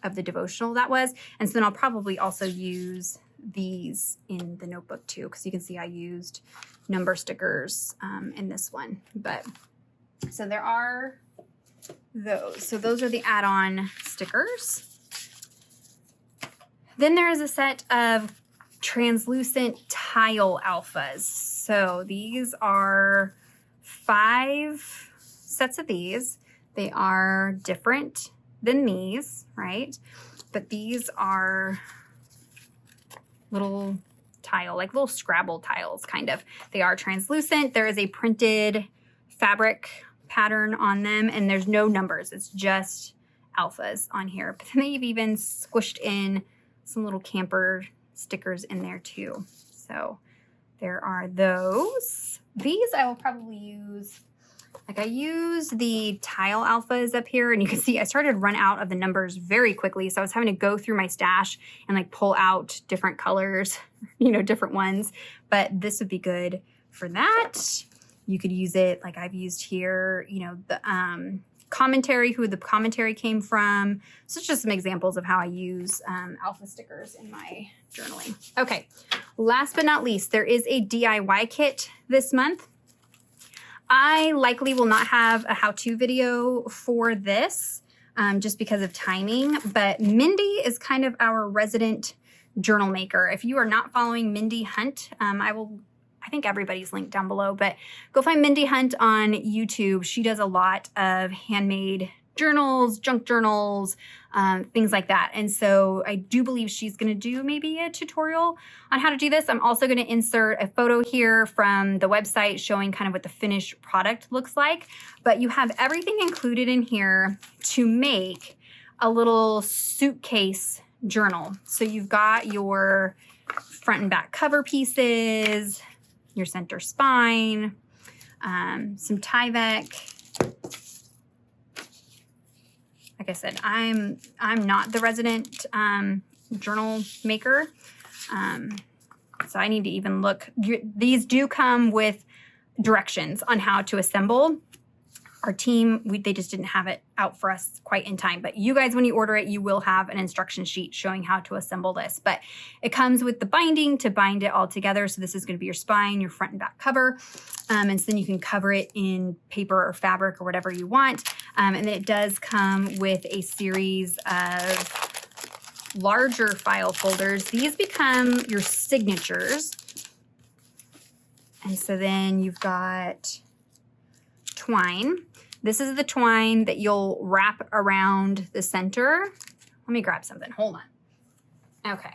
of the devotional that was. And so then I'll probably also use these in the notebook too, because you can see I used number stickers in this one. But so there are those. So those are the add-on stickers. Then there is a set of translucent tile alphas. So these are 5 sets of these. They are different than these, right? But these are little tile, like little Scrabble tiles, kind of. They are translucent. There is a printed fabric pattern on them, and there's no numbers. It's just alphas on here. But then they've even squished in some little camper stickers in there too. So there are those. These I will probably use, like I use the tile alphas up here, and you can see I started to run out of the numbers very quickly. So I was having to go through my stash and like pull out different colors, you know, different ones. But this would be good for that. You could use it like I've used here, you know, the commentary, who the commentary came from. So it's just some examples of how I use alpha stickers in my journaling. Okay, last but not least, there is a DIY kit this month. I likely will not have a how-to video for this just because of timing, but Mindy is kind of our resident journal maker. If you are not following Mindy Hunt, I think everybody's linked down below, but go find Mindy Hunt on YouTube. She does a lot of handmade journals, junk journals, things like that. And so I do believe she's going to do maybe a tutorial on how to do this. I'm also going to insert a photo here from the website showing kind of what the finished product looks like. But you have everything included in here to make a little suitcase journal. So you've got your front and back cover pieces, your center spine, some Tyvek. Like I said, I'm not the resident journal maker, so I need to even look. These do come with directions on how to assemble. Our team, they just didn't have it out for us quite in time. But you guys, when you order it, you will have an instruction sheet showing how to assemble this. But it comes with the binding to bind it all together. So this is going to be your spine, your front and back cover. And so then you can cover it in paper or fabric or whatever you want. And it does come with a series of larger file folders. These become your signatures. And so then you've got twine. This is the twine that you'll wrap around the center. Let me grab something. Hold on. Okay.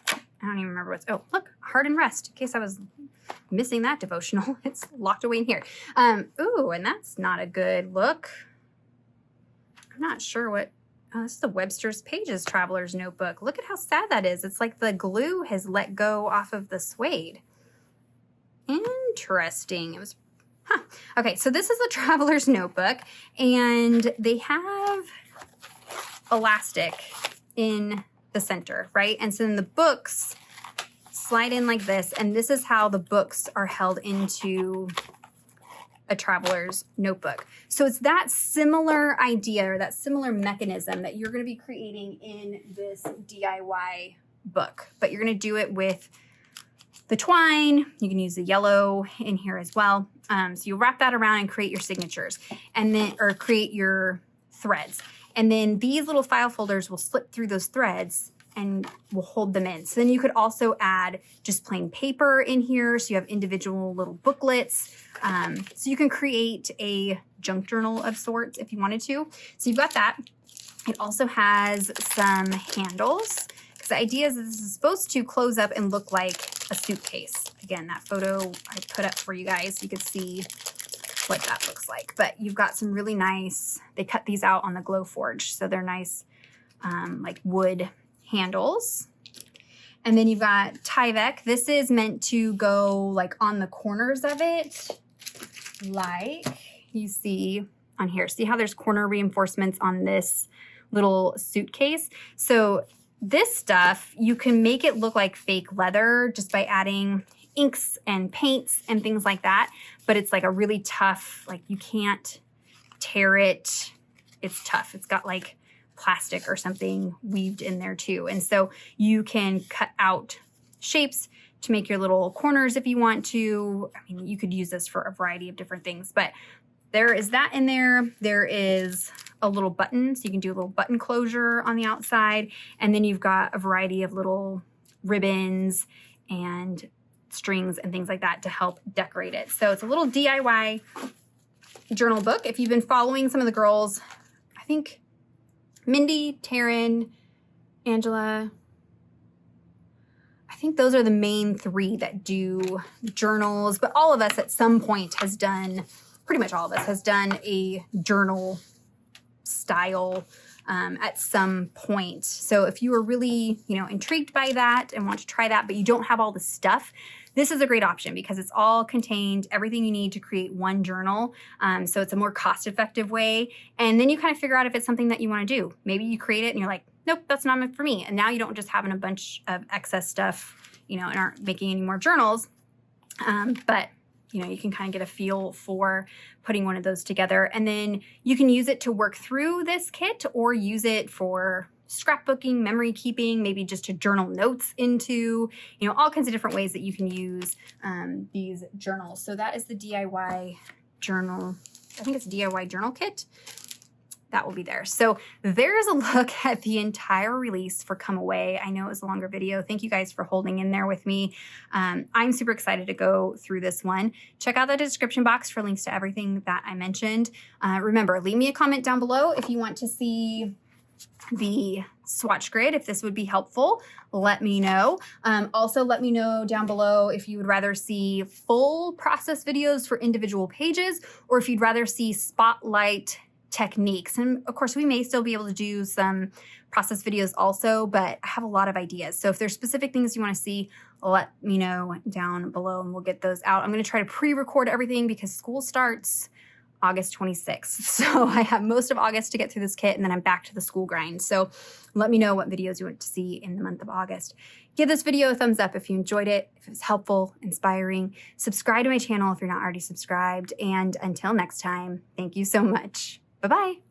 I don't even remember what's... Oh, look. Heart and Rest. In case I was missing that devotional. It's locked away in here. Ooh, and that's not a good look. I'm not sure what... Oh, this is the Webster's Pages Traveler's Notebook. Look at how sad that is. It's like the glue has let go off of the suede. Interesting. It was... Huh. Okay, so this is the Traveler's Notebook, and they have elastic in the center, right? And so then the books slide in like this, and this is how the books are held into a traveler's notebook. So it's that similar idea or that similar mechanism that you're going to be creating in this DIY book, but you're going to do it with the twine. You can use the yellow in here as well. So you wrap that around and create your signatures, and then, or create your threads. And then these little file folders will slip through those threads and will hold them in. So then you could also add just plain paper in here. So you have individual little booklets. So you can create a junk journal of sorts if you wanted to. So you've got that. It also has some handles. The idea is that this is supposed to close up and look like a suitcase. Again, that photo I put up for you guys, you can see what that looks like. But you've got some really nice, they cut these out on the Glowforge, so they're nice like wood handles. And then you've got Tyvek. This is meant to go like on the corners of it, like you see on here. See how there's corner reinforcements on this little suitcase? So this stuff, you can make it look like fake leather just by adding inks and paints and things like that. But it's like a really tough, like you can't tear it. It's tough. It's got like plastic or something weaved in there too. And so you can cut out shapes to make your little corners if you want to. I mean, you could use this for a variety of different things, but there is that in there. There is a little button, so you can do a little button closure on the outside. And then you've got a variety of little ribbons and strings and things like that to help decorate it. So it's a little DIY journal book. If you've been following some of the girls, I think Mindy, Taryn, Angela, I think those are the main three that do journals, but all of us at some point has done, pretty much all of us has done a journal style at some point. So if you are really, intrigued by that and want to try that, but you don't have all the stuff, this is a great option because it's all contained, everything you need to create one journal. So it's a more cost-effective way. And then you kind of figure out if it's something that you want to do. Maybe you create it and you're like, nope, that's not meant for me. And now you don't just have a bunch of excess stuff, and aren't making any more journals. But you can kind of get a feel for putting one of those together. And then you can use it to work through this kit or use it for scrapbooking, memory keeping, maybe just to journal notes into, all kinds of different ways that you can use these journals. So that is the DIY journal. I think it's DIY journal kit. That will be there. So there's a look at the entire release for Come Away. I know it was a longer video. Thank you guys for holding in there with me. I'm super excited to go through this one. Check out the description box for links to everything that I mentioned. Remember, leave me a comment down below if you want to see the swatch grid, if this would be helpful. Let me know. Also, let me know down below if you would rather see full process videos for individual pages or if you'd rather see spotlight techniques. And of course, we may still be able to do some process videos also, but I have a lot of ideas. So if there's specific things you want to see, let me know down below and we'll get those out. I'm going to try to pre-record everything because school starts August 26th. So I have most of August to get through this kit and then I'm back to the school grind. So let me know what videos you want to see in the month of August. Give this video a thumbs up if you enjoyed it, if it was helpful, inspiring. Subscribe to my channel if you're not already subscribed. And until next time, thank you so much. Bye-bye.